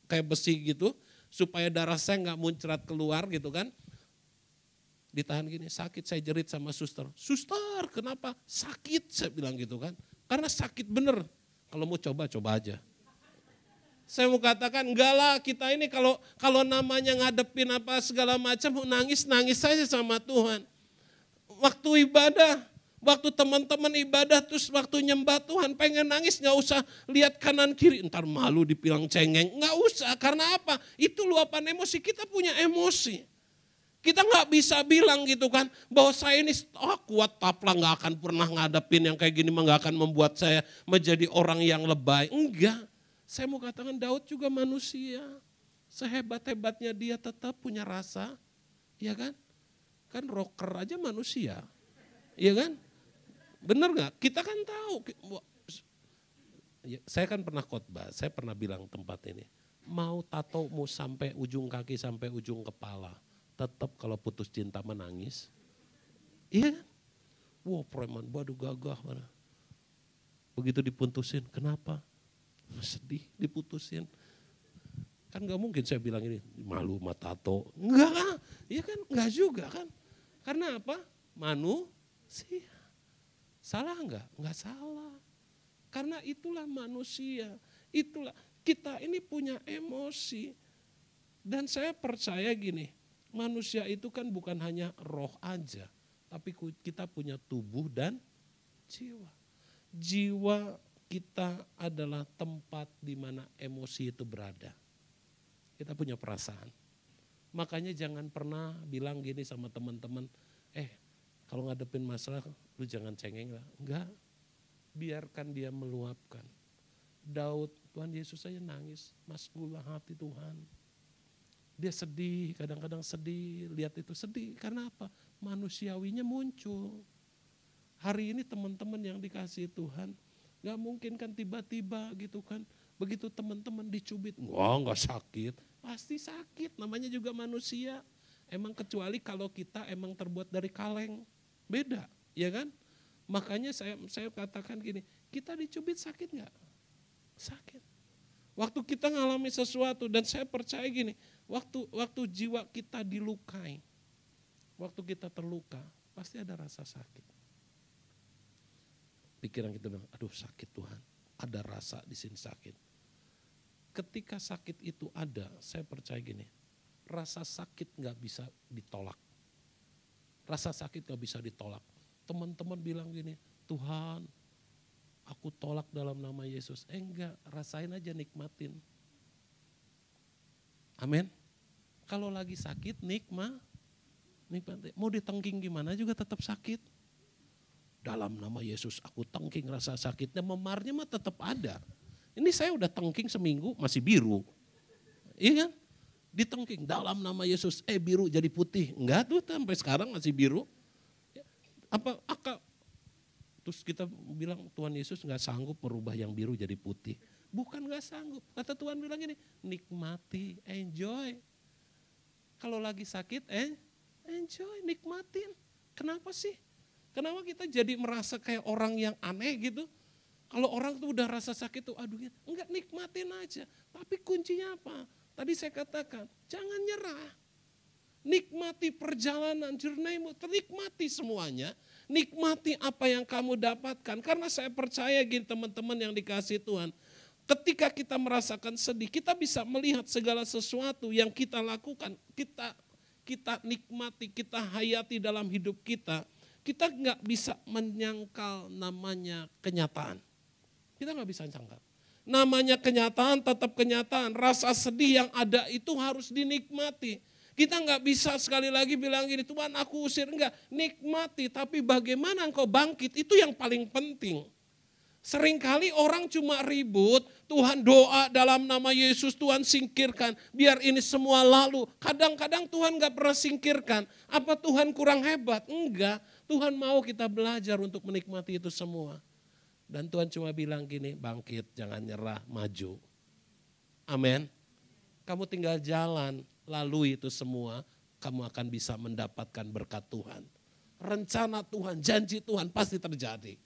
kayak besi gitu supaya darah saya nggak muncrat keluar gitu kan. Ditahan gini, sakit, saya jerit sama suster. Suster, kenapa? Sakit, saya bilang gitu kan. Karena sakit bener. Kalau mau coba aja. Saya mau katakan enggak lah, kita ini kalau namanya ngadepin apa segala macam nangis saja sama Tuhan. Waktu ibadah, waktu teman-teman ibadah terus waktu nyembah Tuhan pengen nangis nggak usah lihat kanan kiri, ntar malu dibilang cengeng, nggak usah. Karena apa? Itu luapan emosi, kita punya emosi. Kita nggak bisa bilang gitu kan bahwa saya ini kuat taplah nggak akan pernah ngadepin yang kayak gini, nggak akan membuat saya menjadi orang yang lebay. Enggak, saya mau katakan Daud juga manusia. Sehebat-hebatnya dia tetap punya rasa, ya kan? Kan rocker aja manusia, iya kan? Bener gak? Kita kan tahu. Saya kan pernah khotbah, saya pernah bilang tempat ini. Mau tatomu sampai ujung kaki, sampai ujung kepala. Tetap kalau putus cinta menangis. Iya kan? Wah preman badu gagah. Begitu diputusin, kenapa? Sedih diputusin. Kan gak mungkin saya bilang ini, malu sama tato. Enggak lah, iya kan? Enggak juga kan? Karena apa? Manusia. Salah enggak? Enggak salah. Karena itulah manusia. Itulah kita ini punya emosi. Dan saya percaya gini, manusia itu kan bukan hanya roh aja. Tapi kita punya tubuh dan jiwa. Jiwa kita adalah tempat di mana emosi itu berada. Kita punya perasaan. Makanya jangan pernah bilang gini sama teman-teman, kalau ngadepin masalah lu jangan cengeng lah. Enggak, biarkan dia meluapkan. Daud, Tuhan Yesus saja nangis, maskulah hati Tuhan. Dia sedih, kadang-kadang sedih, lihat itu sedih. Karena apa? Manusiawinya muncul. Hari ini teman-teman yang dikasihi Tuhan, gak mungkin kan tiba-tiba gitu kan. Begitu teman-teman dicubit, enggak sakit. Pasti sakit, namanya juga manusia. Emang kecuali kalau kita emang terbuat dari kaleng, beda, ya kan? Makanya saya katakan gini, kita dicubit sakit enggak? Sakit. Waktu kita ngalami sesuatu dan saya percaya gini, waktu jiwa kita dilukai, waktu kita terluka, pasti ada rasa sakit. Pikiran kita bilang, aduh sakit Tuhan, ada rasa di sini sakit. Ketika sakit itu ada, saya percaya gini, rasa sakit gak bisa ditolak. Rasa sakit gak bisa ditolak. Teman-teman bilang gini, Tuhan aku tolak dalam nama Yesus. Enggak, rasain aja, nikmatin. Amin. Kalau lagi sakit nikmatin. Mau ditengking gimana juga tetap sakit. Dalam nama Yesus aku tengking rasa sakitnya, memarnya mah tetap ada. Ini saya udah tengking seminggu masih biru. Iya kan? Ditengking dalam nama Yesus, biru jadi putih. Enggak tuh sampai sekarang masih biru. Terus kita bilang Tuhan Yesus gak sanggup merubah yang biru jadi putih. Bukan gak sanggup. Kata Tuhan bilang ini, nikmati, enjoy. Kalau lagi sakit, enjoy, nikmatin. Kenapa sih? Kenapa kita jadi merasa kayak orang yang aneh gitu? Kalau orang tuh udah rasa sakit tuh, aduh enggak, nikmatin aja. Tapi kuncinya apa? Tadi saya katakan, jangan nyerah. Nikmati perjalanan, journey-mu, nikmati semuanya. Nikmati apa yang kamu dapatkan. Karena saya percaya gini teman-teman yang dikasihi Tuhan. Ketika kita merasakan sedih, kita bisa melihat segala sesuatu yang kita lakukan. Kita nikmati, kita hayati dalam hidup kita. Kita nggak bisa menyangkal namanya kenyataan. Kita nggak bisa sangkal. Namanya kenyataan tetap kenyataan. Rasa sedih yang ada itu harus dinikmati. Kita nggak bisa sekali lagi bilang gini, Tuhan aku usir. Enggak, nikmati. Tapi bagaimana engkau bangkit, itu yang paling penting. Seringkali orang cuma ribut, Tuhan doa dalam nama Yesus, Tuhan singkirkan. Biar ini semua lalu. Kadang-kadang Tuhan nggak pernah singkirkan. Apa Tuhan kurang hebat? Enggak, Tuhan mau kita belajar untuk menikmati itu semua. Dan Tuhan cuma bilang gini, bangkit, jangan nyerah, maju. Amin. Kamu tinggal jalan, lalui itu semua, kamu akan bisa mendapatkan berkat Tuhan. rencana Tuhan, janji Tuhan pasti terjadi.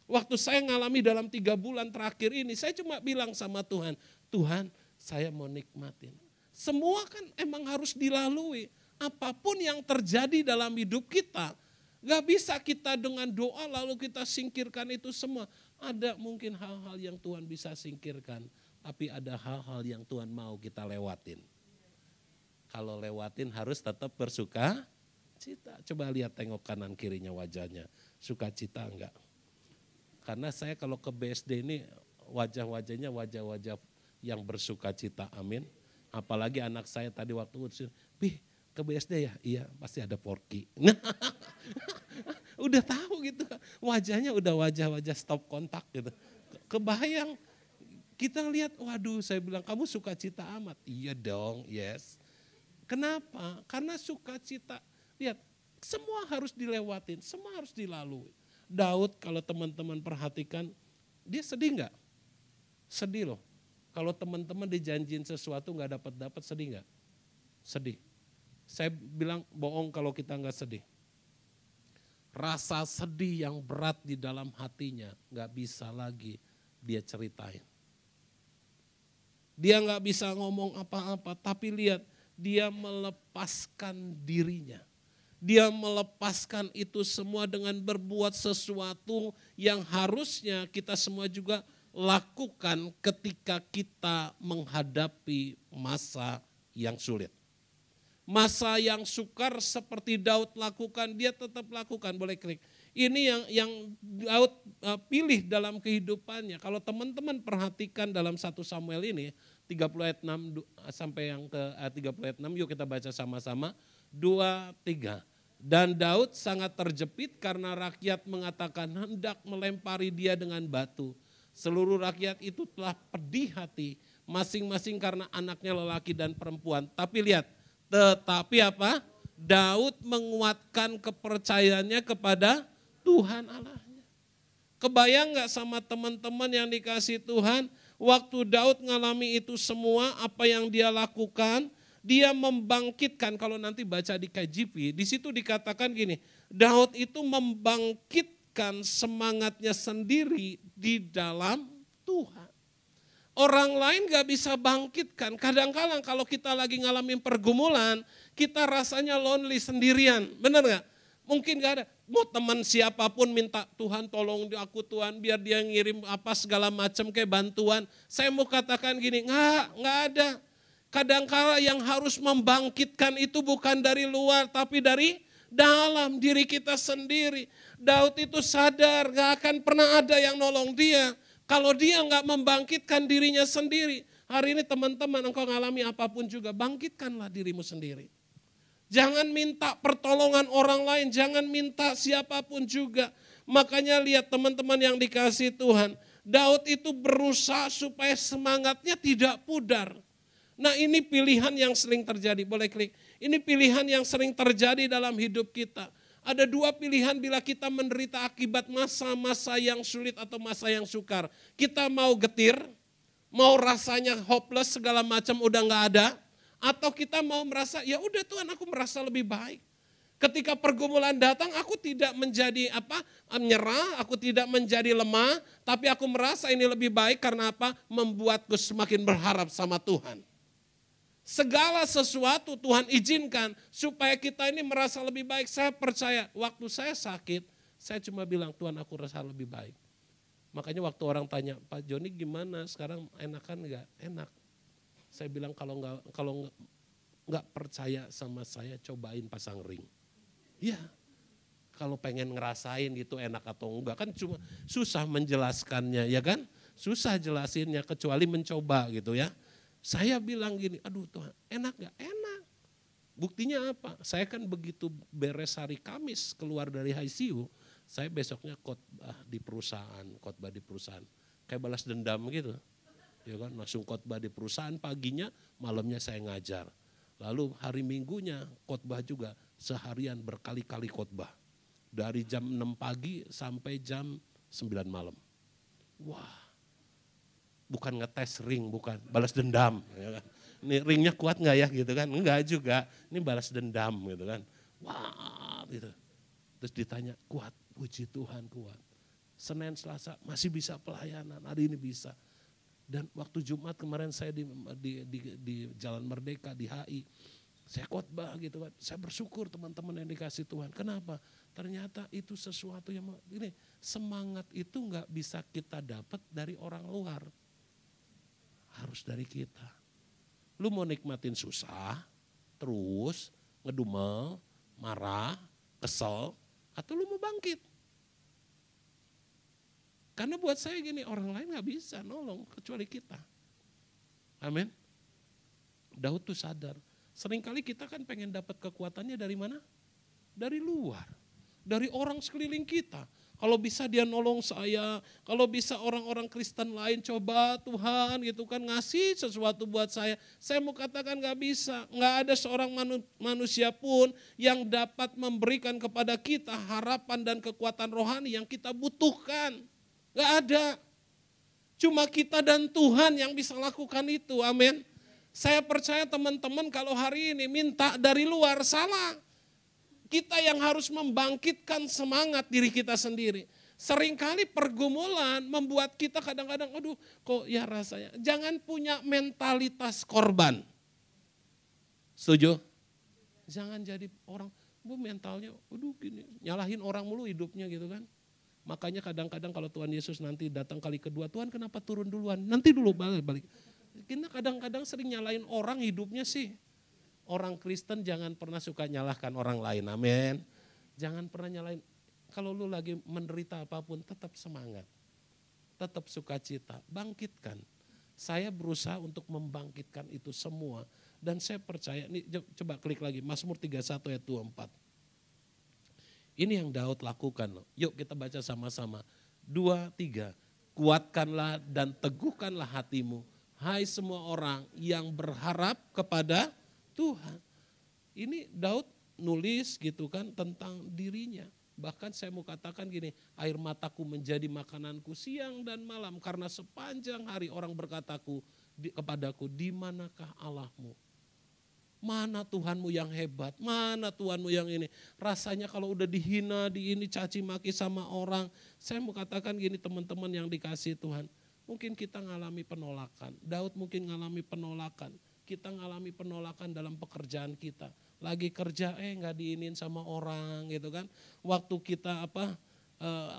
Waktu saya ngalami dalam 3 bulan terakhir ini, saya cuma bilang sama Tuhan, Tuhan saya mau nikmatin. Semua kan emang harus dilalui. Apapun yang terjadi dalam hidup kita, gak bisa kita dengan doa lalu kita singkirkan itu semua. Ada mungkin hal-hal yang Tuhan bisa singkirkan, tapi ada hal-hal yang Tuhan mau kita lewatin. Kalau lewatin harus tetap bersuka cita. Coba lihat, tengok kanan kirinya wajahnya, sukacita enggak? Karena saya kalau ke BSD ini wajah-wajahnya wajah-wajah yang bersuka cita, amin. Apalagi anak saya tadi waktu udah, Pih ke BSD ya? Iya pasti ada Porky. Udah tahu gitu, wajahnya udah wajah-wajah stop kontak gitu. Kebayang, kita lihat, waduh saya bilang kamu sukacita amat. Iya dong, yes. Kenapa? Karena sukacita, lihat semua harus dilewatin, semua harus dilalui. Daud kalau teman-teman perhatikan, dia sedih enggak? Sedih loh. Kalau teman-teman dijanjiin sesuatu nggak dapat sedih nggak? Sedih. Saya bilang bohong kalau kita nggak sedih. Rasa sedih yang berat di dalam hatinya nggak bisa lagi dia ceritain. Dia nggak bisa ngomong apa-apa, tapi lihat dia melepaskan dirinya. Dia melepaskan itu semua dengan berbuat sesuatu yang harusnya kita semua juga lakukan ketika kita menghadapi masa yang sulit. Masa yang sukar seperti Daud lakukan, dia tetap lakukan. Boleh klik. Ini yang Daud pilih dalam kehidupannya. Kalau teman-teman perhatikan dalam 1 Samuel ini, 30 ayat 6 sampai yang ke 30 ayat 6, yuk kita baca sama-sama. 2, 3. Dan Daud sangat terjepit karena rakyat mengatakan hendak melempari dia dengan batu. Seluruh rakyat itu telah pedih hati, masing-masing karena anaknya lelaki dan perempuan. Tapi lihat, tetapi apa? Daud menguatkan kepercayaannya kepada Tuhan Allahnya. Kebayang gak sama teman-teman yang dikasih Tuhan, waktu Daud ngalami itu semua, apa yang dia lakukan, dia membangkitkan, kalau nanti baca di KJP, di situ dikatakan gini, Daud itu membangkitkan semangatnya sendiri di dalam Tuhan. Orang lain gak bisa bangkitkan, kadang-kadang kalau kita lagi ngalamin pergumulan, kita rasanya lonely sendirian, benar gak? Mungkin gak ada, mau teman siapapun minta Tuhan tolong aku Tuhan biar dia ngirim apa segala macam kayak bantuan. Saya mau katakan gini, nggak ada. Kadang-kala yang harus membangkitkan itu bukan dari luar tapi dari dalam diri kita sendiri. Daud itu sadar gak akan pernah ada yang nolong dia kalau dia gak membangkitkan dirinya sendiri. Hari ini teman-teman engkau ngalami apapun juga, bangkitkanlah dirimu sendiri. Jangan minta pertolongan orang lain, jangan minta siapapun juga. Makanya lihat teman-teman yang dikasih Tuhan, Daud itu berusaha supaya semangatnya tidak pudar. Nah ini pilihan yang sering terjadi, boleh klik. Ini pilihan yang sering terjadi dalam hidup kita. Ada 2 pilihan bila kita menderita akibat masa-masa yang sulit atau masa yang sukar. Kita mau getir, mau rasanya hopeless segala macam udah gak ada. Atau kita mau merasa ya udah Tuhan aku merasa lebih baik. Ketika pergumulan datang aku tidak menjadi menyerah, aku tidak menjadi lemah. Tapi aku merasa ini lebih baik karena apa? Membuatku semakin berharap sama Tuhan. Segala sesuatu Tuhan izinkan supaya kita ini merasa lebih baik. Saya percaya waktu saya sakit, saya cuma bilang Tuhan aku rasa lebih baik. Makanya waktu orang tanya, Pak Joni gimana sekarang enakan enggak? Enak. Saya bilang kalau nggak percaya sama saya cobain pasang ring. Ya, kalau pengen ngerasain gitu enak atau enggak kan cuma susah menjelaskannya ya kan? Susah jelasinnya kecuali mencoba gitu ya. Saya bilang gini, aduh Tuhan enak gak? Enak. Buktinya apa? Saya kan begitu beres hari Kamis keluar dari ICU, saya besoknya khotbah di perusahaan. Kayak balas dendam gitu. Ya kan, langsung khotbah di perusahaan paginya, malamnya saya ngajar. Lalu hari Minggunya khotbah juga, seharian berkali-kali khotbah. Dari jam 6 pagi sampai jam 9 malam. Wah, bukan ngetes ring, bukan balas dendam. Ya kan. Ini ringnya kuat gak ya gitu kan, enggak juga, ini balas dendam gitu kan. Wah gitu. Terus ditanya, kuat, puji Tuhan kuat. Senin, Selasa masih bisa pelayanan, hari ini bisa. Dan waktu Jumat kemarin saya di Jalan Merdeka, di HI, saya khotbah gitu kan. Saya bersyukur teman-teman yang dikasih Tuhan. Kenapa? Ternyata itu sesuatu yang ini semangat itu nggak bisa kita dapat dari orang luar. Harus dari kita. Lu mau nikmatin susah, terus ngedumel, marah, kesel, atau lu mau bangkit? Karena buat saya gini, orang lain gak bisa nolong kecuali kita. Amin. Daud tuh sadar, seringkali kita kan pengen dapat kekuatannya dari mana? Dari luar, dari orang sekeliling kita. Kalau bisa dia nolong saya, kalau bisa orang-orang Kristen lain coba Tuhan gitu kan ngasih sesuatu buat saya. Saya mau katakan gak bisa, gak ada seorang manusia pun yang dapat memberikan kepada kita harapan dan kekuatan rohani yang kita butuhkan. Gak ada. Cuma kita dan Tuhan yang bisa lakukan itu. Amin. Saya percaya teman-teman kalau hari ini minta dari luar salah. Kita yang harus membangkitkan semangat diri kita sendiri. Seringkali pergumulan membuat kita kadang-kadang aduh kok ya rasanya. Jangan punya mentalitas korban. Setuju? Jangan jadi orang bu mentalnya aduh gini. Nyalahin orang mulu hidupnya gitu kan. Makanya kadang-kadang kalau Tuhan Yesus nanti datang kali kedua, Tuhan kenapa turun duluan? Nanti dulu balik. Kita kadang-kadang sering nyalain orang hidupnya sih. Orang Kristen jangan pernah suka nyalahkan orang lain, amin. Jangan pernah nyalain, kalau lu lagi menderita apapun tetap semangat. Tetap sukacita, bangkitkan. Saya berusaha untuk membangkitkan itu semua. Dan saya percaya, nih coba klik lagi, Mazmur 31 ayat 24. Ini yang Daud lakukan loh. Yuk kita baca sama-sama. 2, 3. Kuatkanlah dan teguhkanlah hatimu. Hai semua orang yang berharap kepada Tuhan. Ini Daud nulis gitu kan tentang dirinya. Bahkan saya mau katakan gini, air mataku menjadi makananku siang dan malam. Karena sepanjang hari orang berkataku kepadaku, di manakah Allahmu? Mana Tuhanmu yang hebat, mana Tuhanmu yang ini. Rasanya kalau udah dihina, caci maki sama orang. Saya mau katakan gini teman-teman yang dikasih Tuhan. Mungkin kita ngalami penolakan, Daud mungkin ngalami penolakan. Kita ngalami penolakan dalam pekerjaan kita. Lagi kerja gak diinin sama orang gitu kan. Waktu kita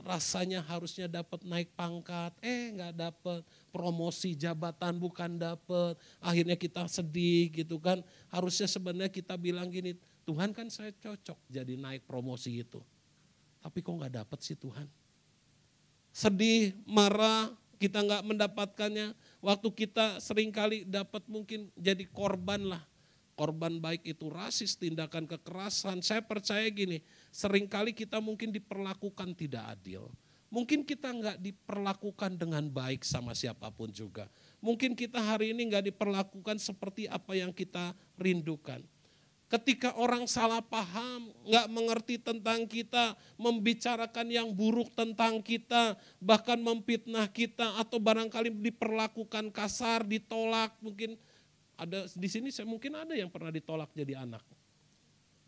rasanya harusnya dapat naik pangkat, gak dapat promosi jabatan bukan dapat, akhirnya kita sedih gitu kan. Harusnya sebenarnya kita bilang gini, Tuhan kan saya cocok jadi naik promosi itu. Tapi kok gak dapat sih Tuhan. Sedih, marah, kita gak mendapatkannya. Waktu kita seringkali dapat mungkin jadi korban lah. Korban baik itu rasis, tindakan kekerasan. Saya percaya gini, seringkali kita mungkin diperlakukan tidak adil. Mungkin kita nggak diperlakukan dengan baik sama siapapun juga. Mungkin kita hari ini nggak diperlakukan seperti apa yang kita rindukan. Ketika orang salah paham, nggak mengerti tentang kita, membicarakan yang buruk tentang kita, bahkan memfitnah kita, atau barangkali diperlakukan kasar, ditolak mungkin. Ada di sini saya mungkin ada yang pernah ditolak jadi anak.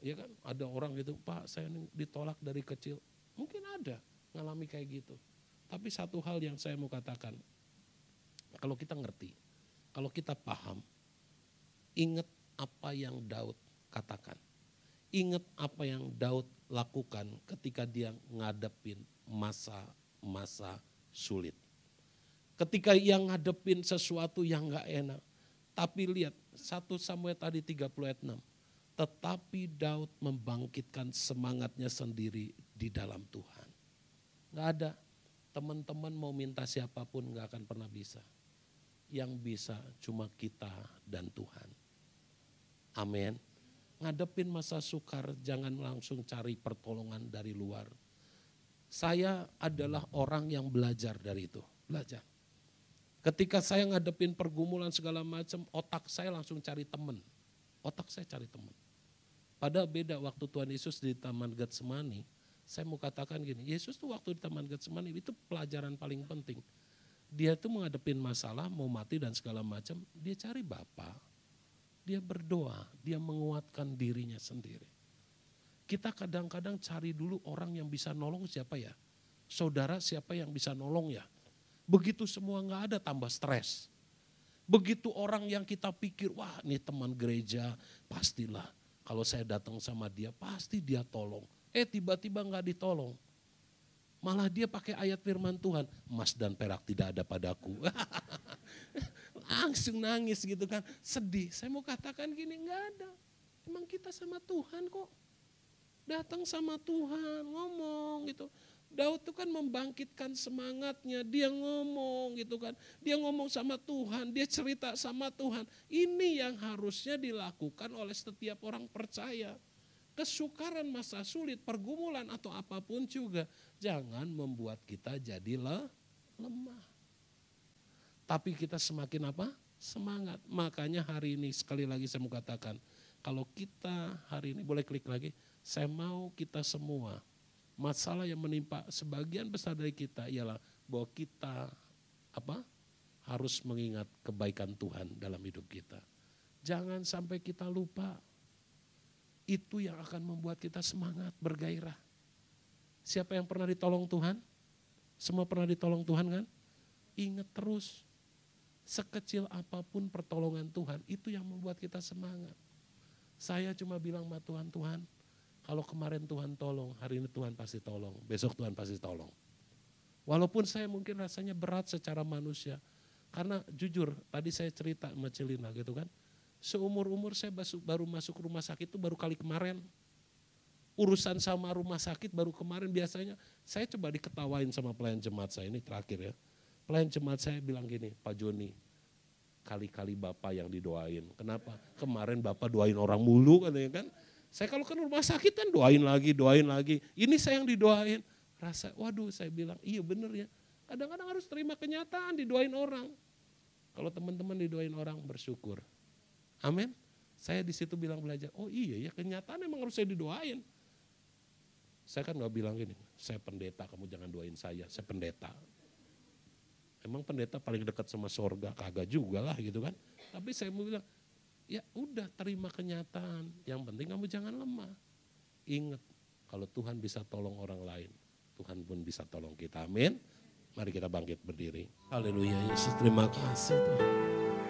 Ya kan? Ada orang gitu, Pak saya ditolak dari kecil. Mungkin ada ngalami kayak gitu. Tapi satu hal yang saya mau katakan. Kalau kita ngerti, kalau kita paham, ingat apa yang Daud katakan. Ingat apa yang Daud lakukan ketika dia ngadepin masa-masa sulit. Ketika ia ngadepin sesuatu yang gak enak. Tapi lihat 1 Samuel tadi 30 ayat 6. Tetapi Daud membangkitkan semangatnya sendiri di dalam Tuhan. Gak ada teman-teman mau minta siapapun gak akan pernah bisa. Yang bisa cuma kita dan Tuhan. Amin. Ngadepin masa sukar jangan langsung cari pertolongan dari luar. Saya adalah orang yang belajar dari itu. Belajar. Ketika saya ngadepin pergumulan segala macam, otak saya langsung cari teman. Otak saya cari teman. Padahal beda waktu Tuhan Yesus di Taman Getsemani, saya mau katakan gini, Yesus tuh waktu di Taman Getsemani itu pelajaran paling penting. Dia tuh menghadapin masalah, mau mati dan segala macam, dia cari Bapa. Dia berdoa, dia menguatkan dirinya sendiri. Kita kadang-kadang cari dulu orang yang bisa nolong siapa ya? Saudara siapa yang bisa nolong ya? Begitu semua nggak ada tambah stres. Begitu orang yang kita pikir, wah ini teman gereja pastilah. Kalau saya datang sama dia pasti dia tolong. Tiba-tiba nggak ditolong. Malah dia pakai ayat firman Tuhan, emas dan perak tidak ada padaku. Langsung nangis gitu kan, sedih. Saya mau katakan gini, nggak ada. Emang kita sama Tuhan kok. Datang sama Tuhan, ngomong gitu. Daud itu kan membangkitkan semangatnya, dia ngomong gitu kan. Dia ngomong sama Tuhan, dia cerita sama Tuhan. Ini yang harusnya dilakukan oleh setiap orang percaya. Kesukaran masa sulit, pergumulan atau apapun juga, jangan membuat kita jadi lemah. Tapi kita semakin apa? Semangat. Makanya hari ini sekali lagi saya mau katakan, kalau kita hari ini boleh klik lagi, saya mau kita semua, masalah yang menimpa sebagian besar dari kita ialah bahwa kita harus mengingat kebaikan Tuhan dalam hidup kita. Jangan sampai kita lupa. Itu yang akan membuat kita semangat, bergairah. Siapa yang pernah ditolong Tuhan? Semua pernah ditolong Tuhan kan? Ingat terus, sekecil apapun pertolongan Tuhan, itu yang membuat kita semangat. Saya cuma bilang sama Tuhan, Tuhan, kalau kemarin Tuhan tolong, hari ini Tuhan pasti tolong, besok Tuhan pasti tolong. Walaupun saya mungkin rasanya berat secara manusia, karena jujur tadi saya cerita sama Celina gitu kan, seumur-umur saya baru masuk rumah sakit itu baru kali kemarin. Urusan sama rumah sakit baru kemarin, biasanya saya coba diketawain sama pelayan jemaat saya, ini terakhir ya. Pelayan jemaat saya bilang gini, Pak Joni, kali-kali Bapak yang didoain. Kenapa? Kemarin Bapak doain orang mulu katanya kan. Saya kalau ke rumah sakit kan doain lagi. Ini saya yang didoain. Rasa, waduh saya bilang, iya bener ya. Kadang-kadang harus terima kenyataan didoain orang. Kalau teman-teman didoain orang bersyukur. Amin. Saya di situ bilang belajar, oh iya ya kenyataan emang harus saya didoain. Saya kan gak bilang gini, saya pendeta kamu jangan doain saya pendeta. Emang pendeta paling dekat sama sorga, kagak juga lah gitu kan. Tapi saya mau bilang, ya udah terima kenyataan, yang penting kamu jangan lemah. Ingat, kalau Tuhan bisa tolong orang lain, Tuhan pun bisa tolong kita, amin. Mari kita bangkit berdiri. Haleluya, Yesus terima kasih Tuhan.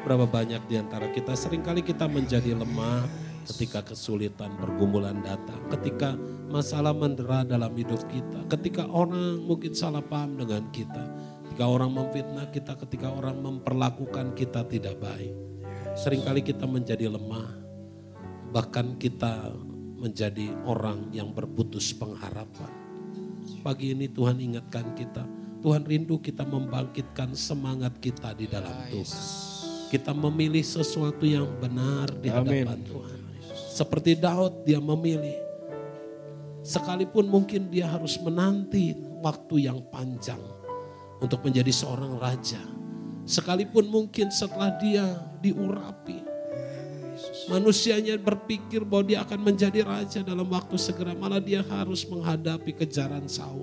Berapa banyak di antara kita, seringkali kita menjadi lemah ketika kesulitan, pergumulan datang, ketika masalah mendera dalam hidup kita, ketika orang mungkin salah paham dengan kita, ketika orang memfitnah kita, ketika orang memperlakukan kita tidak baik. Seringkali kita menjadi lemah, bahkan kita menjadi orang yang berputus pengharapan. Pagi ini Tuhan ingatkan kita, Tuhan rindu kita membangkitkan semangat kita di dalam Tuhan. Kita memilih sesuatu yang benar di hadapan Tuhan. Seperti Daud dia memilih. Sekalipun mungkin dia harus menanti waktu yang panjang untuk menjadi seorang raja. Sekalipun mungkin setelah dia diurapi. Manusianya berpikir bahwa dia akan menjadi raja dalam waktu segera. Malah dia harus menghadapi kejaran Saul.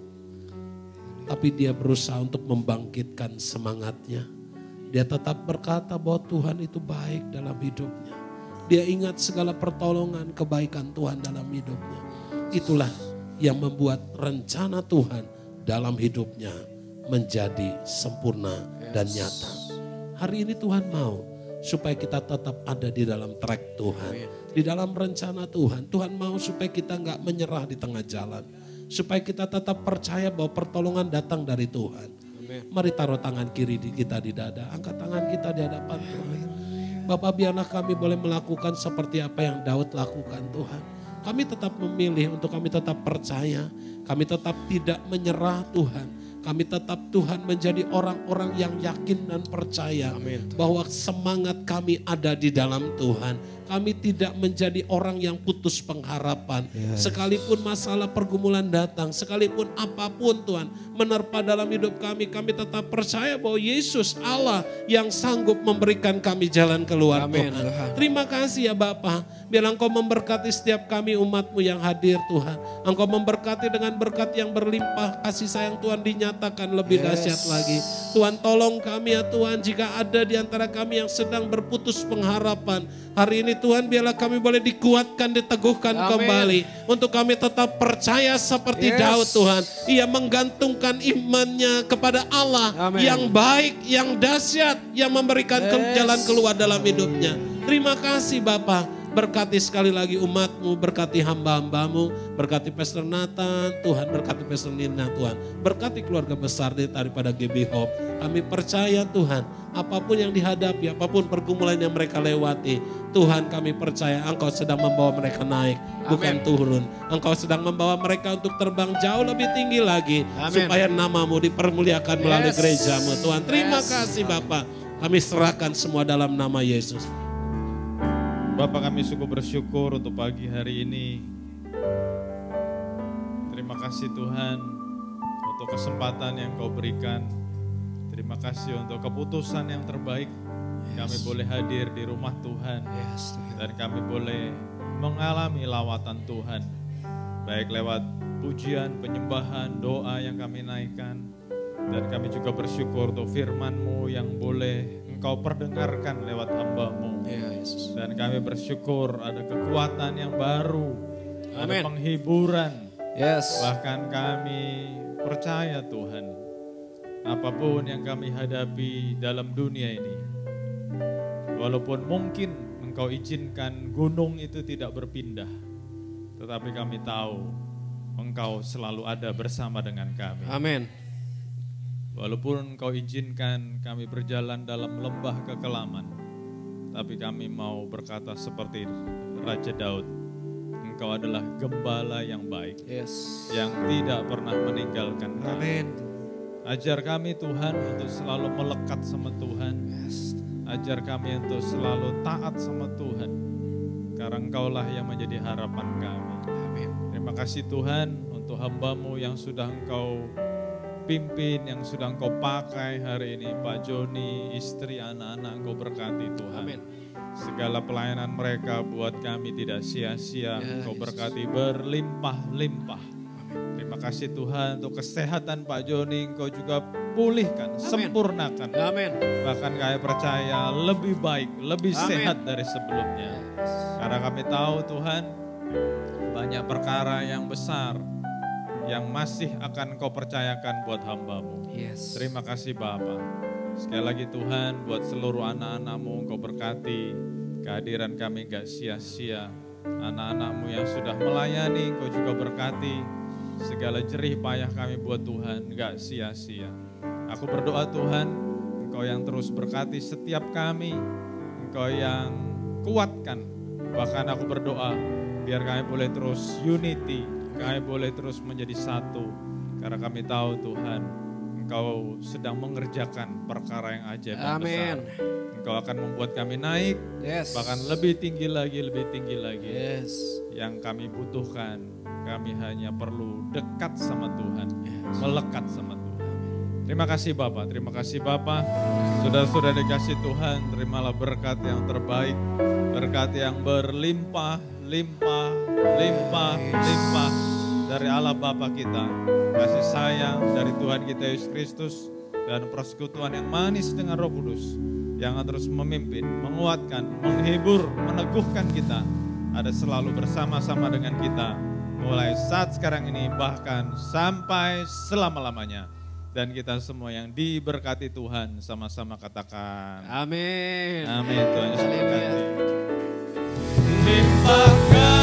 Tapi dia berusaha untuk membangkitkan semangatnya. Dia tetap berkata bahwa Tuhan itu baik dalam hidupnya. Dia ingat segala pertolongan kebaikan Tuhan dalam hidupnya. Itulah yang membuat rencana Tuhan dalam hidupnya menjadi sempurna dan nyata. Hari ini Tuhan mau supaya kita tetap ada di dalam track Tuhan. Di dalam rencana Tuhan. Tuhan mau supaya kita gak menyerah di tengah jalan. Supaya kita tetap percaya bahwa pertolongan datang dari Tuhan. Mari taruh tangan kiri kita di dada, angkat tangan kita di hadapan Tuhan. Bapak biarlah kami boleh melakukan seperti apa yang Daud lakukan Tuhan. Kami tetap memilih untuk kami tetap percaya, kami tetap tidak menyerah Tuhan. Kami tetap Tuhan menjadi orang-orang yang yakin dan percaya bahwa semangat kami ada di dalam Tuhan. Kami tidak menjadi orang yang putus pengharapan. Sekalipun masalah pergumulan datang, sekalipun apapun Tuhan menerpa dalam hidup kami, kami tetap percaya bahwa Yesus Allah yang sanggup memberikan kami jalan keluar Tuhan. Terima kasih ya Bapa, biar Engkau memberkati setiap kami umat-Mu yang hadir Tuhan. Engkau memberkati dengan berkat yang berlimpah, kasih sayang Tuhan dinyatakan lebih dahsyat lagi. Tuhan tolong kami ya Tuhan, jika ada di antara kami yang sedang berputus pengharapan, hari ini ini Tuhan, biarlah kami boleh dikuatkan, diteguhkan Amin. kembali. Untuk kami tetap percaya seperti Yes. Daud Tuhan. Ia menggantungkan imannya kepada Allah Amin. yang baik, yang dahsyat, yang memberikan Yes. jalan keluar dalam hidupnya. Terima kasih Bapa. Berkati sekali lagi umat-Mu, berkati hamba-hamba-Mu, berkati Pastor Nathan, Tuhan, berkati Pastor Nina, Tuhan. Berkati keluarga besar daripada GB Hope. Kami percaya Tuhan, apapun yang dihadapi, apapun pergumulan yang mereka lewati, Tuhan kami percaya Engkau sedang membawa mereka naik, bukan turun. Engkau sedang membawa mereka untuk terbang jauh lebih tinggi lagi, Amin. supaya nama-Mu dipermuliakan melalui Yes. gereja-Mu. Tuhan, terima Yes. kasih Bapa. Kami serahkan semua dalam nama Yesus. Bapak, kami sungguh bersyukur untuk pagi hari ini. Terima kasih Tuhan untuk kesempatan yang Kau berikan. Terima kasih untuk keputusan yang terbaik. Kami boleh hadir di rumah Tuhan. Yes, Tuhan. Dan kami boleh mengalami lawatan Tuhan. Baik lewat pujian, penyembahan, doa yang kami naikkan. Dan kami juga bersyukur untuk firman-Mu yang boleh Engkau perdengarkan lewat hamba-Mu. Ya, Yesus. Dan kami bersyukur ada kekuatan yang baru, ada Amin. penghiburan. Yes. Bahkan kami percaya Tuhan, apapun yang kami hadapi dalam dunia ini, walaupun mungkin Engkau izinkan gunung itu tidak berpindah, tetapi kami tahu Engkau selalu ada bersama dengan kami. Amin. Walaupun Engkau izinkan kami berjalan dalam lembah kekelaman, tapi kami mau berkata seperti Raja Daud, Engkau adalah gembala yang baik, Yes. yang tidak pernah meninggalkan kami. Amin. Ajar kami Tuhan untuk selalu melekat sama Tuhan. Yes. Ajar kami untuk selalu taat sama Tuhan, karena Engkaulah yang menjadi harapan kami. Amin. Terima kasih Tuhan untuk hamba-Mu yang sudah Engkau pimpin, yang sudah Engkau pakai hari ini. Pak Joni, istri, anak-anak Engkau berkati Tuhan. Amin. Segala pelayanan mereka buat kami tidak sia-sia. Ya, Engkau Yesus. berkati berlimpah-limpah. Terima kasih Tuhan untuk kesehatan Pak Joni. Engkau juga pulihkan, sempurnakan. Amin. Bahkan kami percaya lebih baik, lebih Amin. sehat dari sebelumnya. Karena kami tahu Tuhan, banyak perkara yang besar yang masih akan Kau percayakan buat hamba-Mu. Yes. Terima kasih Bapa. Sekali lagi Tuhan, buat seluruh anak-anak-Mu Engkau berkati. Kehadiran kami gak sia-sia. Anak-anak-Mu yang sudah melayani Engkau juga berkati. Segala jerih payah kami buat Tuhan gak sia-sia. Aku berdoa Tuhan, Engkau yang terus berkati setiap kami. Engkau yang kuatkan. Bahkan aku berdoa, biar kami boleh terus unity. Kami boleh terus menjadi satu. Karena kami tahu Tuhan, Engkau sedang mengerjakan perkara yang ajaib dan besar. Amin. Engkau akan membuat kami naik, Yes. bahkan lebih tinggi lagi, lebih tinggi lagi. Yes. Yang kami butuhkan, kami hanya perlu dekat sama Tuhan, melekat sama Tuhan. Terima kasih Bapak, terima kasih Bapak. Sudah dikasih Tuhan, terimalah berkat yang terbaik, berkat yang berlimpah, limpah, limpah, limpah dari Allah Bapa kita. Kasih sayang dari Tuhan kita Yesus Kristus dan persekutuan yang manis dengan Roh Kudus yang akan terus memimpin, menguatkan, menghibur, meneguhkan kita. Ada selalu bersama-sama dengan kita mulai saat sekarang ini bahkan sampai selama-lamanya. Dan kita semua yang diberkati Tuhan sama-sama katakan Amin. amin. Tuhan Yesus Haleluya. berkati. Limpahkan